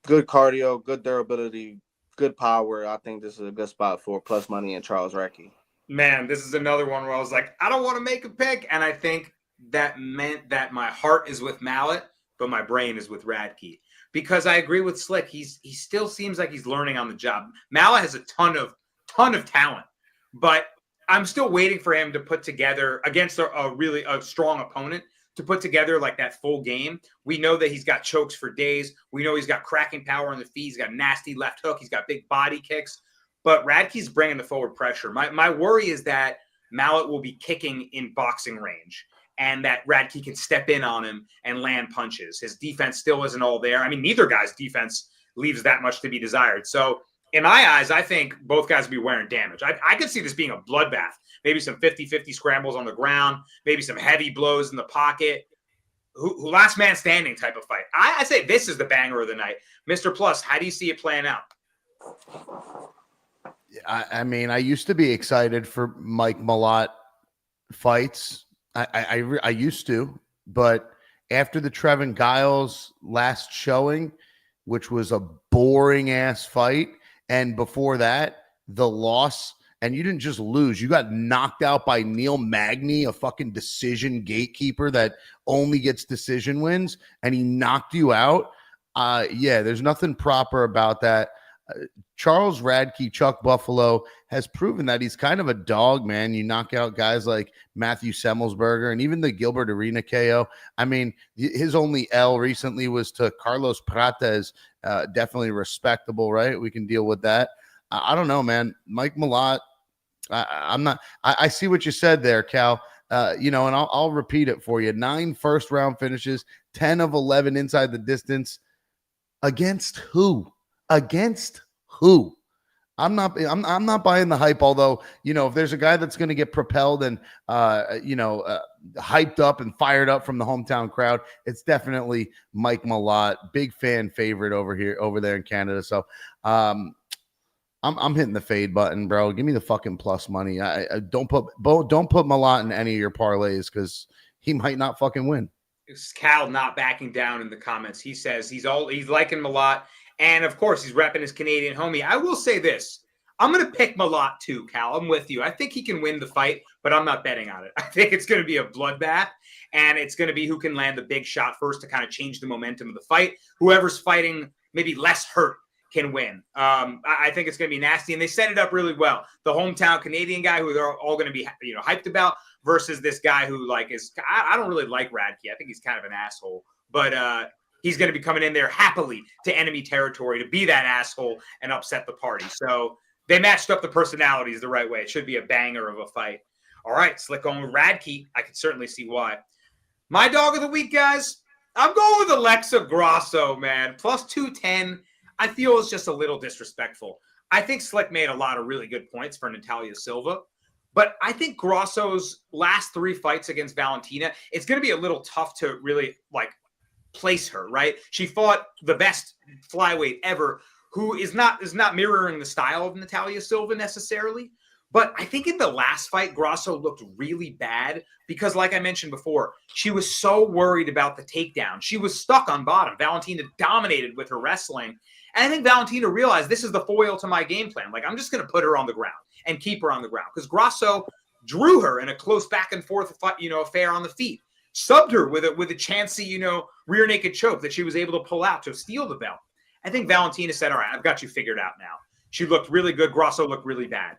good cardio, good durability, good power. I think this is a good spot for plus money in Charles Radkkey. Man, this is another one where I was like, I don't want to make a pick. And I think that meant that my heart is with Mallet, but my brain is with Radkkey. Because I agree with Slick. He still seems like he's learning on the job. Mallet has a ton of talent, but I'm still waiting for him to put together against a really strong opponent, to put together like that full game. We know that he's got chokes for days. We know he's got cracking power on the feet. He's got nasty left hook. He's got big body kicks. But Radkey's bringing the forward pressure. My worry is that Mallet will be kicking in boxing range, and that Radkkey can step in on him and land punches. His defense still isn't all there. I mean, neither guy's defense leaves that much to be desired. So in my eyes, I think both guys will be wearing damage. I could see this being a bloodbath. Maybe some 50-50 scrambles on the ground, maybe some heavy blows in the pocket. Who last man standing type of fight. I say this is the banger of the night. Mr. Plus, how do you see it playing out? I mean, I used to be excited for Mike Malott fights. I used to, but after the Trevin Giles last showing, which was a boring ass fight, and before that, the loss, and you didn't just lose, you got knocked out by Neil Magny, a fucking decision gatekeeper that only gets decision wins, and he knocked you out. Yeah, there's nothing proper about that. Charles Radkkey, Chuck Buffalo, has proven that he's kind of a dog, man. You knock out guys like Matthew Semmelsberger and even the Gilbert Arena KO. I mean, his only L recently was to Carlos Prates. Definitely respectable, right? We can deal with that. I don't know, man. Mike Malott, I see what you said there, Cal. And I'll repeat it for you. 9 first-round finishes, 10 of 11 inside the distance. Against who? Against who? I'm not buying the hype. Although, if there's a guy that's going to get propelled and hyped up and fired up from the hometown crowd, it's definitely Mike Malott. Big fan favorite over there in Canada. So, I'm hitting the fade button, bro. Give me the fucking plus money. I don't put Malott in any of your parlays because he might not fucking win. It's Cal not backing down in the comments. He says he's liking Malott. And, of course, he's repping his Canadian homie. I will say this. I'm going to pick Malott too, Cal. I'm with you. I think he can win the fight, but I'm not betting on it. I think it's going to be a bloodbath, and it's going to be who can land the big shot first to kind of change the momentum of the fight. Whoever's fighting maybe less hurt can win. I think it's going to be nasty, and they set it up really well. The hometown Canadian guy who they're all going to be hyped about versus this guy who I don't really like Radkkey. I think he's kind of an asshole, but he's going to be coming in there happily to enemy territory to be that asshole and upset the party. So they matched up the personalities the right way. It should be a banger of a fight. All right, Slick on with Radkkey. I can certainly see why. My dog of the week, guys, I'm going with Alexa Grasso, man. Plus 210. I feel it's just a little disrespectful. I think Slick made a lot of really good points for Natalia Silva. But I think Grasso's last 3 fights against Valentina, it's going to be a little tough to really, place her, right? She fought the best flyweight ever, who is not mirroring the style of Natalia Silva necessarily. But I think in the last fight, Grasso looked really bad because, like I mentioned before, she was so worried about the takedown. She was stuck on bottom. Valentina dominated with her wrestling. And I think Valentina realized this is the foil to my game plan. Like, I'm just going to put her on the ground and keep her on the ground because Grasso drew her in a close back and forth, affair on the feet, subbed her with a chancy, rear naked choke that she was able to pull out to steal the belt. I think Valentina said, all right, I've got you figured out now. She looked really good. Grasso looked really bad.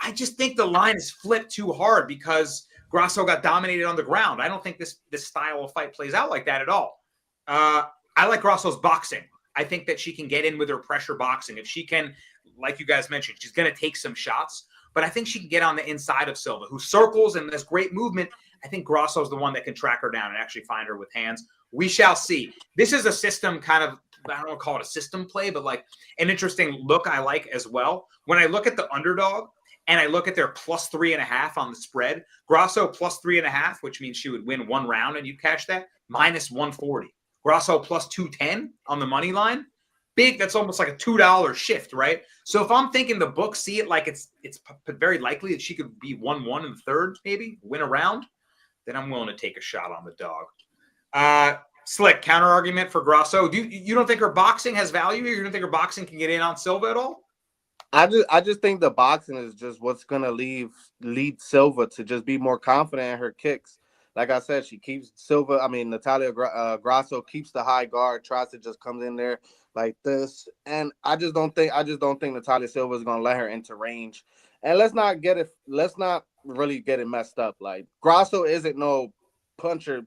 I just think the line is flipped too hard because Grasso got dominated on the ground. I don't think this style of fight plays out like that at all. I like Grasso's boxing. I think that she can get in with her pressure boxing. If she can, like you guys mentioned, she's going to take some shots. But I think she can get on the inside of Silva, who circles and has great movement. I think Grasso's the one that can track her down and actually find her with hands. We shall see. This is a system kind of, I don't want to call it a system play, but like an interesting look I like as well. When I look at the underdog and I look at their plus 3.5 on the spread, Grasso plus 3.5, which means she would win one round and you cash that, minus 140. Grasso plus 210 on the money line. Big, that's almost like a $2 shift, right? So if I'm thinking the books see it like it's very likely that she could be 1-1 in the third, maybe win a round, then I'm willing to take a shot on the dog. Slick, counter argument for Grasso. You don't think her boxing has value here? You don't think her boxing can get in on Silva at all? I just think the boxing is just what's gonna lead Silva to just be more confident in her kicks. Like I said, she keeps Natalia Grasso keeps the high guard, tries to just come in there like this, and I just don't think Natalia Silva is gonna let her into range. And let's not really get it messed up. Like, Grasso isn't no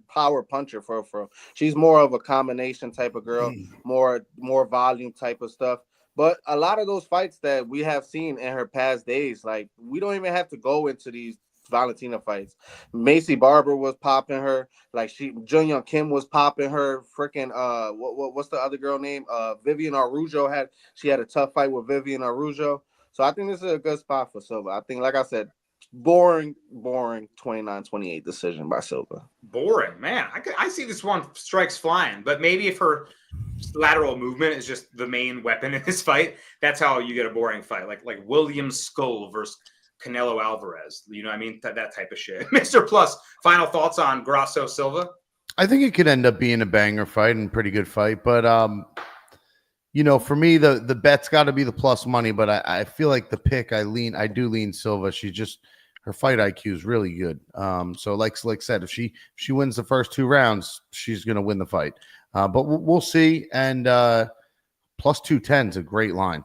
power puncher for. She's more of a combination type of girl, more volume type of stuff. But a lot of those fights that we have seen in her past days, like, we don't even have to go into these Valentina fights. Macy Barber was popping her, like Junyoung Kim was popping her. Freaking what's the other girl name? Vivian Araujo had a tough fight with Vivian Araujo. So I think this is a good spot for Silva. I think, like I said, boring 29-28 decision by Silva. Boring, man. I see this one strikes flying, but maybe if her lateral movement is just the main weapon in this fight, that's how you get a boring fight, like William Skull versus Canelo Alvarez, you know what I mean? That type of shit. Mr. Plus, final thoughts on Grasso Silva? I think it could end up being a banger fight and pretty good fight. But, for me, the bet's got to be the plus money. But I feel like the pick, I do lean Silva. Her fight IQ is really good. So like said, if she wins the first 2 rounds, she's going to win the fight. But we'll see. And plus 210 is a great line.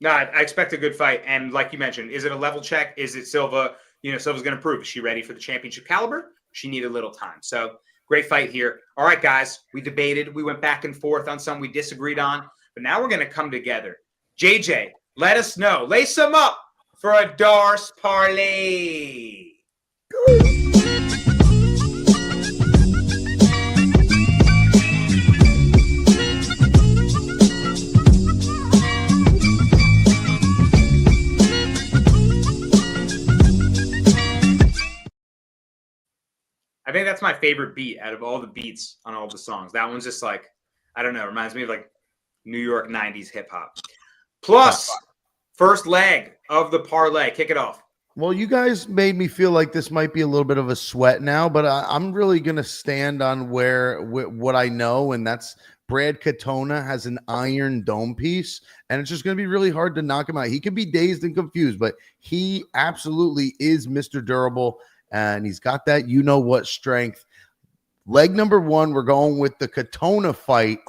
No, I expect a good fight. And like you mentioned, is it a level check? Is it Silva? Silva's going to prove. Is she ready for the championship caliber? She needed a little time. So great fight here. All right, guys, we debated. We went back and forth on some we disagreed on. But now we're going to come together. JJ, let us know. Lace them up for a Dar's Parlay. I think that's my favorite beat out of all the beats on all the songs. That one's just like, I don't know, reminds me of like New York 90s hip hop. Plus, first leg of the parlay. Kick it off. Well, you guys made me feel like this might be a little bit of a sweat now, but I'm really going to stand on what I know, and that's Brad Katona has an iron dome piece, and it's just going to be really hard to knock him out. He could be dazed and confused, but he absolutely is Mr. Durable. And he's got that you-know-what strength. Leg number 1, we're going with the Katona fight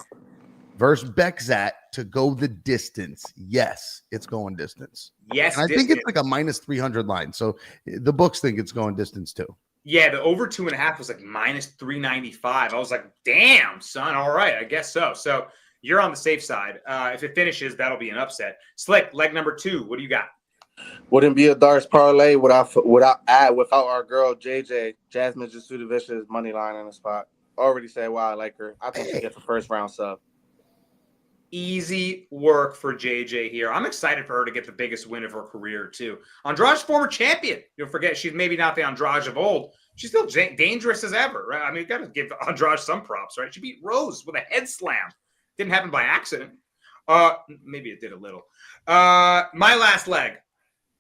versus Bekzat to go the distance. Yes, it's going distance. Yes, and I think it's like a minus 300 line. So the books think it's going distance too. Yeah, the over 2.5 was like minus 395. I was like, damn, son. All right, I guess so. So you're on the safe side. If it finishes, that'll be an upset. Slick, leg number 2. What do you got? Wouldn't be a Dar's Parlay without our girl JJ, Jasmine Jasudavicius money line in the spot. Already said why I like her. I think she gets a first round sub. Easy work for JJ here. I'm excited for her to get the biggest win of her career too. Andrade's former champion. You'll forget she's maybe not the Andrade of old. She's still dangerous as ever, right? I mean, you got to give Andrade some props, right? She beat Rose with a head slam. Didn't happen by accident. Maybe it did a little. My last leg.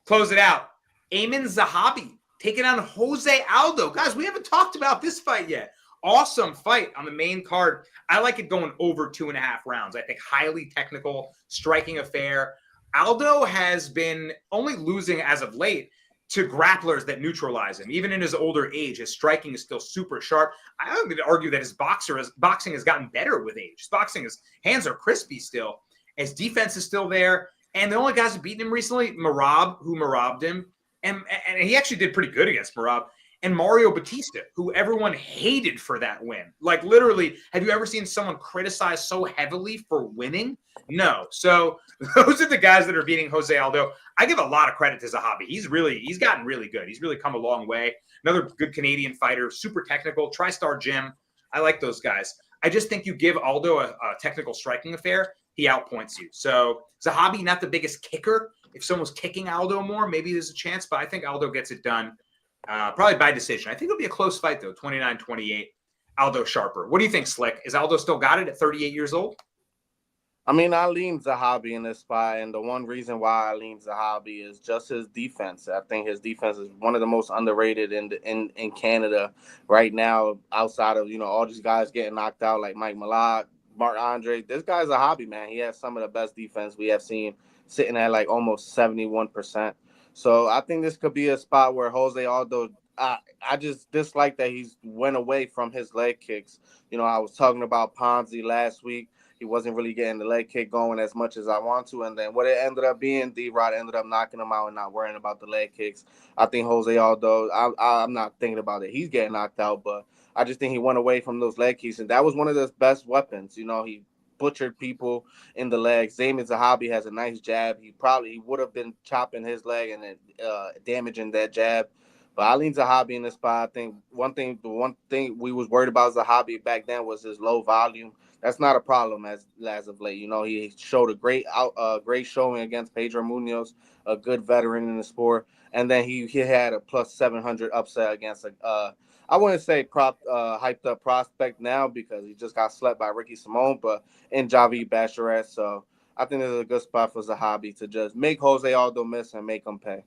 Close it out. Ayman Zahabi taking on Jose Aldo. Guys, we haven't talked about this fight yet. awesome fight on the main card. I like it going over 2.5 rounds. I think highly technical, striking affair. Aldo has been only losing as of late to grapplers that neutralize him. Even in his older age, his striking is still super sharp. I would argue that his boxing has gotten better with age. His hands are crispy still. His defense is still there. And the only guys who beaten him recently, Merab, who Merab'd him. And he actually did pretty good against Merab. And Mario Batista, who everyone hated for that win. Like, literally, have you ever seen someone criticized so heavily for winning? No. So those are the guys that are beating Jose Aldo. I give a lot of credit to Zahabi. He's gotten really good. He's really come a long way. Another good Canadian fighter, super technical, TriStar Gym. I like those guys. I just think you give Aldo a technical striking affair, he outpoints you. So Zahabi, not the biggest kicker. If someone's kicking Aldo more, maybe there's a chance, but I think Aldo gets it done. Probably by decision. I think it'll be a close fight, though, 29-28. Aldo sharper. What do you think, Slick? Is Aldo still got it at 38 years old? I mean, I lean Zahabi in this spot, and the one reason why I lean Zahabi is just his defense. I think his defense is one of the most underrated in Canada right now, outside of, all these guys getting knocked out like Mike Malai, Mark Andre. This guy's a hobby, man. He has some of the best defense we have seen, sitting at like almost 71%. So I think this could be a spot where Jose Aldo, I just dislike that he's went away from his leg kicks. I was talking about Ponzi last week. He wasn't really getting the leg kick going as much as I want to. And then what it ended up being, D-Rod ended up knocking him out and not worrying about the leg kicks. I think Jose Aldo, I'm not thinking about it. He's getting knocked out, but I just think he went away from those leg kicks. And that was one of his best weapons. He butchered people in the legs. Zamir Zahabi has a nice jab. He would have been chopping his leg and then damaging that jab. But I lean Zahabi in this spot. I think the one thing we was worried about Zahabi back then was his low volume. That's not a problem as of late. He showed a great showing against Pedro Munoz, a good veteran in the sport, and then he had a plus 700 upset against I wouldn't say hyped up prospect now because he just got slept by Ricky Simone, but in Javi Basharat. So I think this is a good spot for Zahabi to just make Jose Aldo miss and make him pay.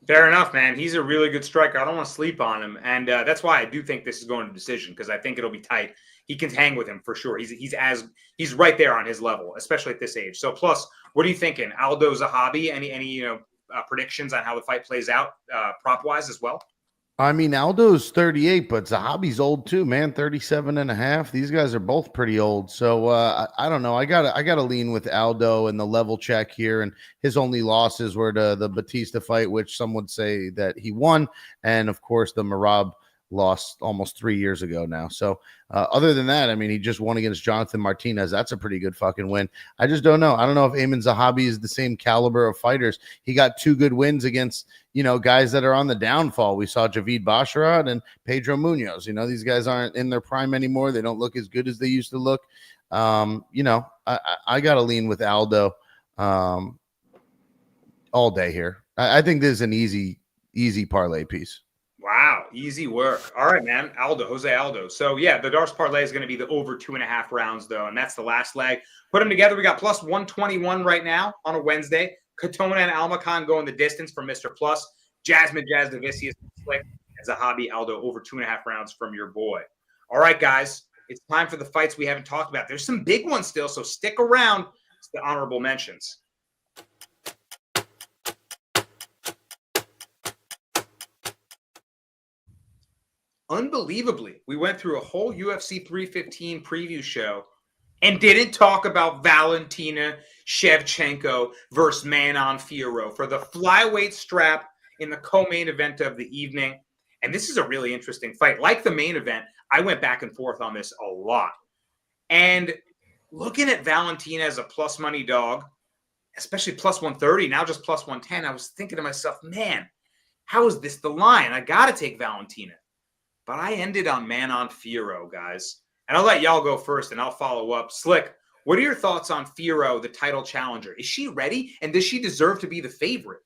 Fair enough, man. He's a really good striker. I don't want to sleep on him. And that's why I do think this is going to decision, because I think it'll be tight. He can hang with him for sure. He's right there on his level, especially at this age. So plus, what are you thinking? Aldo Zahabi, any predictions on how the fight plays out prop wise as well? I mean, Aldo's 38, but Zahabi's old too, man. 37 and a half. These guys are both pretty old. So I don't know. I gotta lean with Aldo and the level check here. And his only losses were to the Batista fight, which some would say that he won. And of course, the Merab lost almost 3 years ago now. So other than that, I mean, he just won against Jonathan Martinez. That's a pretty good fucking win. I just don't know. I don't know if Ayman Zahabi is the same caliber of fighters. He got 2 good wins against, guys that are on the downfall. We saw Javid Basharat and Pedro Munoz. These guys aren't in their prime anymore. They don't look as good as they used to look. I got to lean with Aldo all day here. I think this is an easy parlay piece. Wow, easy work. All right, man. Jose Aldo. So, yeah, the Darce Parlay is going to be the over 2.5 rounds, though, and that's the last leg. Put them together. We got plus 121 right now on a Wednesday. Katona and Almacan going the distance for Mr. Plus. Jasmine Jasdavicius, Slick, and Zahabi Aldo over 2.5 rounds from your boy. All right, guys, it's time for the fights we haven't talked about. There's some big ones still, so stick around. It's the honorable mentions. Unbelievably, we went through a whole UFC 315 preview show and didn't talk about Valentina Shevchenko versus Manon Fiorot for the flyweight strap in the co-main event of the evening. And this is a really interesting fight. Like the main event, I went back and forth on this a lot. And looking at Valentina as a plus money dog, especially plus 130, now just plus 110, I was thinking to myself, man, how is this the line? I got to take Valentina. But I ended on Manon Fiorot, guys. And I'll let y'all go first, and I'll follow up. Slick, what are your thoughts on Fiorot, the title challenger? Is she ready, and does she deserve to be the favorite?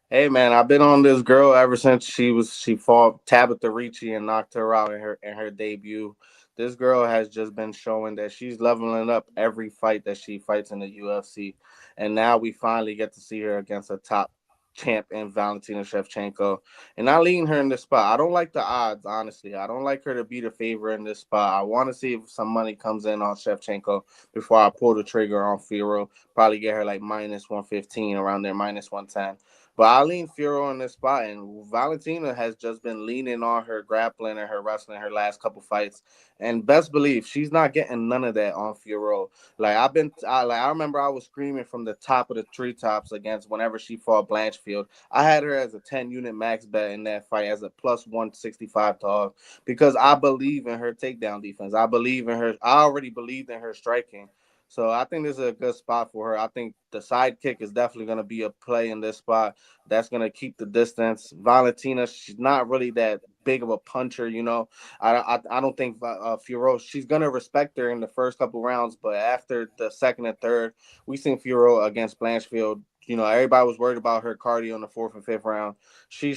Hey, man, I've been on this girl ever since she fought Tabitha Ricci and knocked her out in her debut. This girl has just been showing that she's leveling up every fight that she fights in the UFC. And now we finally get to see her against a top champ in Valentina Shevchenko. And I lean her in this spot. I don't like the odds, honestly. I don't like her to be the favorite in this spot. I want to see if some money comes in on Shevchenko before I pull the trigger on Firo. Probably get her like minus 115 around there, minus 110. But I lean Firo in this spot, and Valentina has just been leaning on her grappling and her wrestling her last couple fights. And best believe she's not getting none of that on Firo. Like I remember I was screaming from the top of the treetops against whenever she fought Blanchfield. I had her as a 10-unit max bet in that fight as a plus 165 dog because I believe in her takedown defense. I believe in her. I already believed in her striking. So I think this is a good spot for her. I think the sidekick is definitely going to be a play in this spot. That's going to keep the distance. Valentina, she's not really that big of a puncher, you know. I don't think Firo, she's going to respect her in the first couple rounds, but after the second and third, we seen Firo against Blanchfield. You know, everybody was worried about her cardio in the fourth and fifth round. She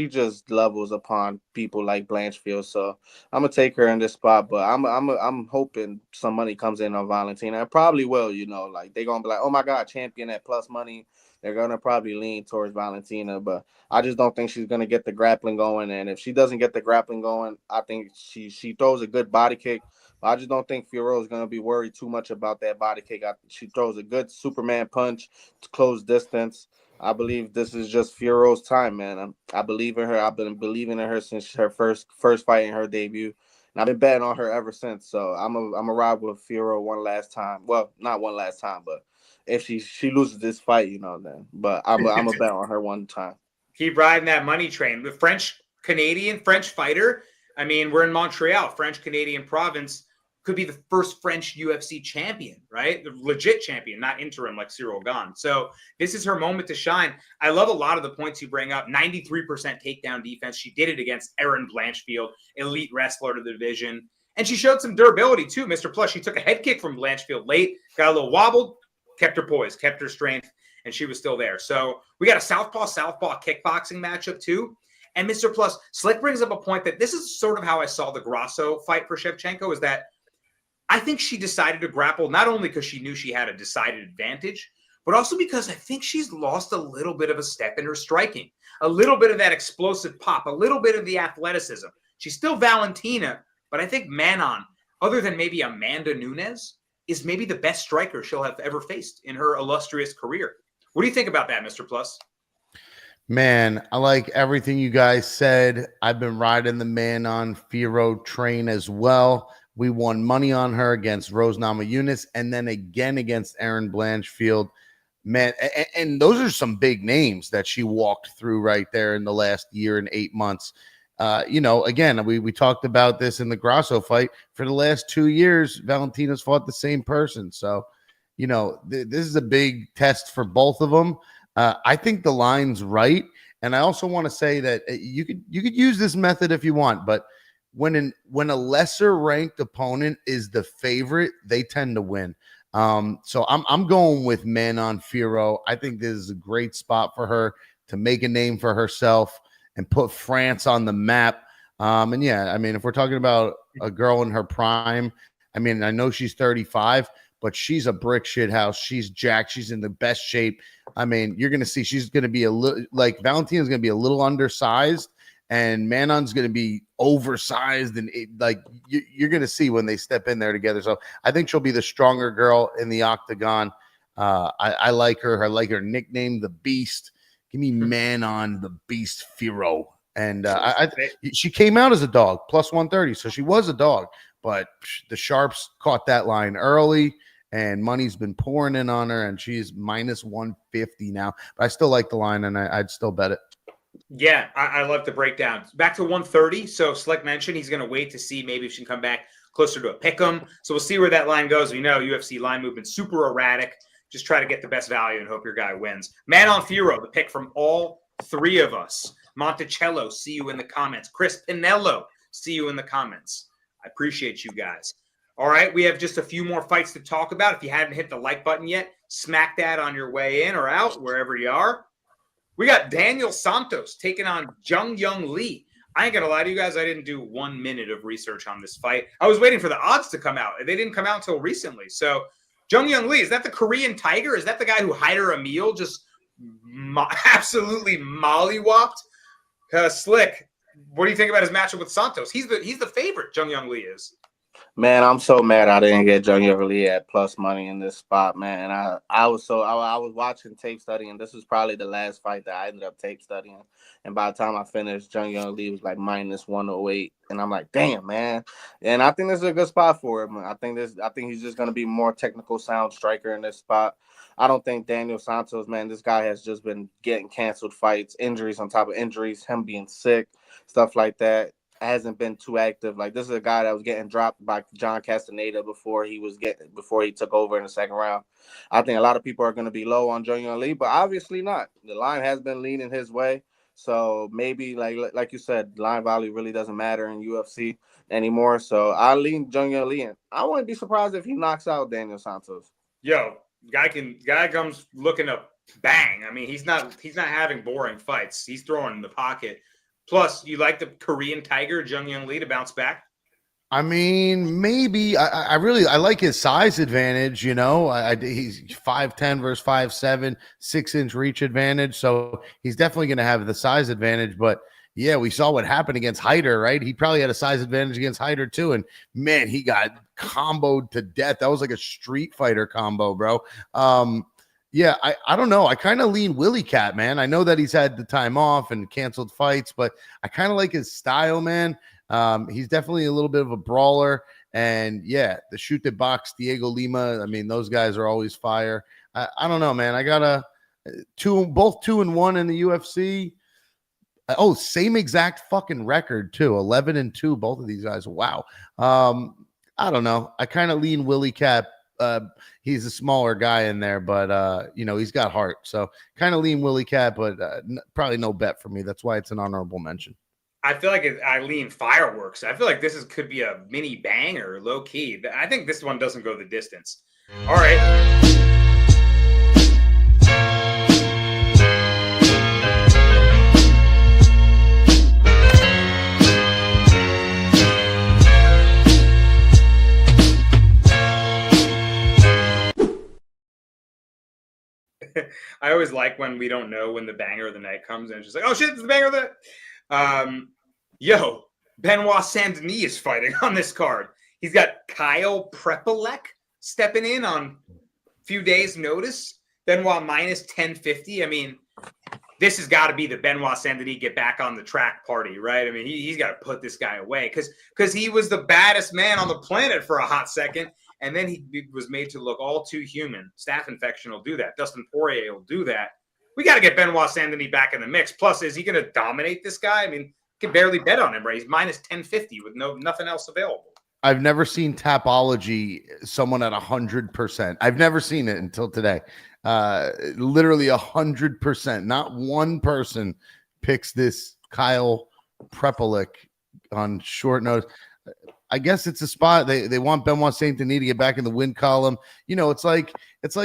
just levels upon people like Blanchfield. So I'm gonna take her in this spot, but I'm hoping some money comes in on Valentina. It probably will, you know, like they're gonna be like, oh my God, champion at plus money. They're gonna probably lean towards Valentina, but I just don't think she's gonna get the grappling going. And if she doesn't get the grappling going, I think she throws a good body kick. I just don't think Firo is going to be worried too much about that body kick. She throws a good Superman punch to close distance. I believe this is just Firo's time, man. I believe in her. I've been believing in her since her first fight in her debut, and I've been betting on her ever since. So I'm a ride with Firo one last time. Well, not one last time, but if she loses this fight, you know, then. But I'm a bet on her one time. Keep riding that money train. The French fighter. I mean, we're in Montreal, French-Canadian province. Could be the first French UFC champion, right? The legit champion, not interim like Cyril Gane. So this is her moment to shine. I love a lot of the points you bring up. 93% takedown defense. She did it against Erin Blanchfield, elite wrestler to the division. And she showed some durability too, Mr. Plus. She took a head kick from Blanchfield late, got a little wobbled, kept her poise, kept her strength, and she was still there. So we got a southpaw kickboxing matchup too. And Mr. Plus, Slick brings up a point that this is sort of how I saw the Grasso fight for Shevchenko, is that I think she decided to grapple not only because she knew she had a decided advantage, but also because I think she's lost a little bit of a step in her striking, a little bit of that explosive pop, a little bit of the athleticism. She's still Valentina, but I think Manon, other than maybe Amanda Nunes, is maybe the best striker she'll have ever faced in her illustrious career. What do you think about that, Mr. Plus? Man, I like everything you guys said. I've been riding the Manon Firo train as well. We won money on her against Rose Namajunas and then again against Erin Blanchfield. Man, and those are some big names that she walked through right there in the last year and 8 months. You know, again, we talked about this in the Grasso fight. For the last 2 years, Valentina's fought the same person. So, you know, this is a big test for both of them. I think the line's right. And I also want to say that you could use this method if you want, but when a lesser ranked opponent is the favorite, they tend to win. So I'm going with Manon Firo. I think this is a great spot for her to make a name for herself and put France on the map. And yeah, I mean, if we're talking about a girl in her prime, I mean, I know she's 35, but she's a brick shit house. She's jacked. She's in the best shape. I mean, you're going to see she's going to be a little like Valentina's going to be a little undersized. And Manon's going to be oversized, and you're going to see when they step in there together. So I think she'll be the stronger girl in the octagon. I like her. I like her nickname, the Beast. Give me Manon, the Beast Firo. And she came out as a dog, plus 130. So she was a dog, but the Sharps caught that line early, and money's been pouring in on her, and she's minus 150 now. But I still like the line, and I'd still bet it. Yeah, I love the breakdown. Back to 130. So Slick mentioned he's going to wait to see maybe if she can come back closer to a pick'em. So we'll see where that line goes. We know UFC line movement super erratic. Just try to get the best value and hope your guy wins. Manon Firo, the pick from all three of us. Monticello, see you in the comments. Chris Pinello, see you in the comments. I appreciate you guys. All right, we have just a few more fights to talk about. If you haven't hit the like button yet, smack that on your way in or out, wherever you are. We got Daniel Santos taking on Jung Young Lee. I ain't going to lie to you guys. I didn't do 1 minute of research on this fight. I was waiting for the odds to come out. They didn't come out until recently. So Jung Young Lee, is that the Korean Tiger? Is that the guy who Haider Emil just absolutely mollywopped. Slick, what do you think about his matchup with Santos? He's the favorite. Jung Young Lee is. Man, I'm so mad I didn't get Jung Young Lee at plus money in this spot, man. I was watching tape studying. This was probably the last fight that I ended up tape studying. And by the time I finished, Jung Young Lee was like minus 108. And I'm like, damn, man. And I think this is a good spot for him. I think he's just gonna be more technical sound striker in this spot. I don't think Daniel Santos, man, this guy has just been getting canceled fights, injuries on top of injuries, him being sick, stuff like that. Hasn't been too active. Like, this is a guy that was getting dropped by John Castaneda before he took over in the second round. I think a lot of people are going to be low on Jung Young Lee, but obviously not. The line has been leaning his way, so maybe like you said, line value really doesn't matter in UFC anymore. So I lean Jung Young Lee, and I wouldn't be surprised if he knocks out Daniel Santos. Yo, guy comes looking to bang. I mean, he's not having boring fights. He's throwing in the pocket. Plus, you like the Korean Tiger, Jung Young Lee, to bounce back? I mean, maybe. I like his size advantage. You know, he's 5'10" versus 5'7", 6-inch reach advantage. So he's definitely going to have the size advantage. But yeah, we saw what happened against Hyder, right? He probably had a size advantage against Hyder too. And man, he got comboed to death. That was like a Street Fighter combo, bro. Yeah, I don't know. I kind of lean Willie Cat, man. I know that he's had the time off and canceled fights, but I kind of like his style, man. He's definitely a little bit of a brawler. And yeah, the shoot the box, Diego Lima. I mean, those guys are always fire. I don't know, man. I got both 2-1 in the UFC. Oh, same exact fucking record too. 11-2, both of these guys. Wow. I don't know. I kind of lean Willie Cat. He's a smaller guy in there, but he's got heart. So kind of lean Willie Cat, but probably no bet for me. That's why it's an honorable mention. I feel like I lean Fireworks. I feel like this could be a mini banger, low key. I think this one doesn't go the distance. All right. I always like when we don't know when the banger of the night comes and it's just like, oh shit, it's the banger of the night. Benoit Sandin is fighting on this card. He's got Kyle Preple stepping in on a few days' notice. Benoit minus 1050. I mean, this has got to be the Benoit Sandin get back on the track party, right? I mean, he's got to put this guy away because he was the baddest man on the planet for a hot second. And then he was made to look all too human. Staph infection will do that. Dustin Poirier will do that. We got to get Benoit Sandin back in the mix. Plus, is he going to dominate this guy? I mean, you can barely bet on him, right? He's minus 1050 with nothing else available. I've never seen Tapology someone at 100%. I've never seen it until today. Literally 100%. Not one person picks this Kyle Preple on short notice. I guess it's a spot they want Benoit Saint-Denis to get back in the win column. You know, it's like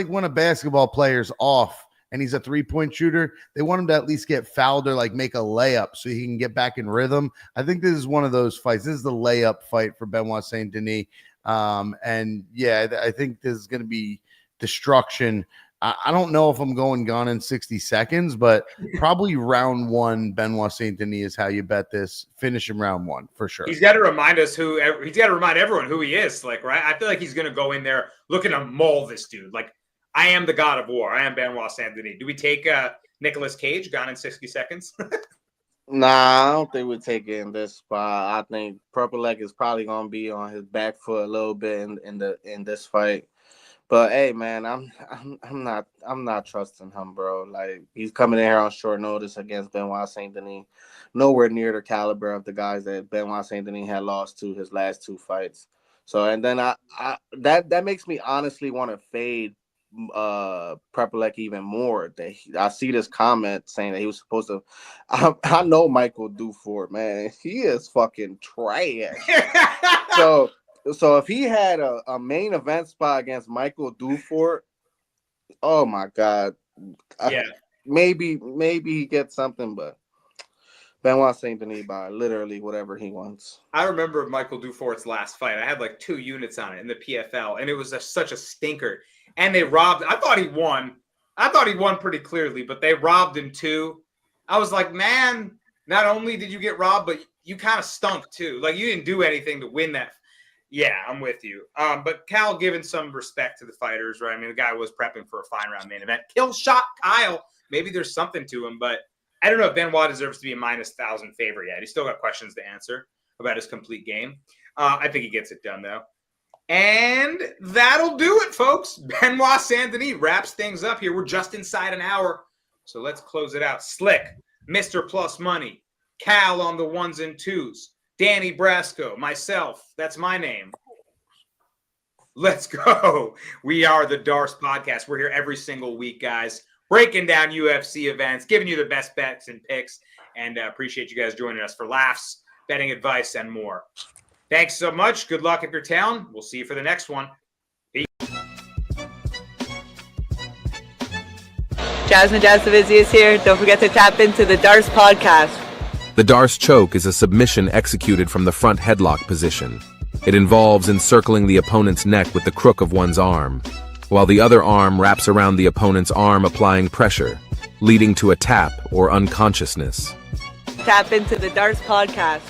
when a basketball player's off and he's a 3-point shooter, they want him to at least get fouled or like make a layup so he can get back in rhythm. I think this is one of those fights. This is the layup fight for Benoit Saint-Denis. And yeah, I think this is going to be destruction. I don't know if I'm going gone in 60 seconds, but probably round one, Benoit Saint-Denis is how you bet this. Finish him round one for sure. He's got to remind us he's got to remind everyone who he is. Like, right? I feel like he's going to go in there looking to maul this dude. Like, I am the god of war. I am Benoit Saint-Denis. Do we take Nicolas Cage gone in 60 seconds? Nah, I don't think we'll take it in this spot. I think Purple Leg is probably going to be on his back foot a little bit in this fight. But hey, man, I'm not trusting him, bro. Like, he's coming in here on short notice against Benoit Saint-Denis, nowhere near the caliber of the guys that Benoit Saint-Denis had lost to his last two fights. So, and then that makes me honestly want to fade Preple even more. I see this comment saying that he was supposed to. I know Michael Dufort, man. He is fucking trash. So if he had a main event spot against Michael Dufort, oh my God. Yeah. Maybe he gets something, but Benoit Saint-Denis by literally whatever he wants. I remember Michael Dufort's last fight. I had like 2 units on it in the PFL, and it was such a stinker. And they robbed. I thought he won. I thought he won pretty clearly, but they robbed him too. I was like, man, not only did you get robbed, but you kind of stunk too. Like, you didn't do anything to win that. Yeah, I'm with you. But Cal giving some respect to the fighters, right? I mean, the guy was prepping for a fine round main event. Kill shot Kyle. Maybe there's something to him, but I don't know if Benoit deserves to be a minus 1,000 favorite yet. He's still got questions to answer about his complete game. I think he gets it done, though. And that'll do it, folks. Benoit Sandin wraps things up here. We're just inside an hour, so let's close it out. Slick, Mr. Plus Money, Cal on the ones and twos, Danny Brasco, myself, that's my name. Let's go. We are the Dars Podcast. We're here every single week, guys, breaking down UFC events, giving you the best bets and picks, and appreciate you guys joining us for laughs, betting advice, and more. Thanks so much. Good luck at your town. We'll see you for the next one. Peace. Jasmine Jasovizzi is here. Don't forget to tap into the Dars Podcast. The Dars choke is a submission executed from the front headlock position. It involves encircling the opponent's neck with the crook of one's arm, while the other arm wraps around the opponent's arm, applying pressure, leading to a tap or unconsciousness. Tap into the Dars Podcast.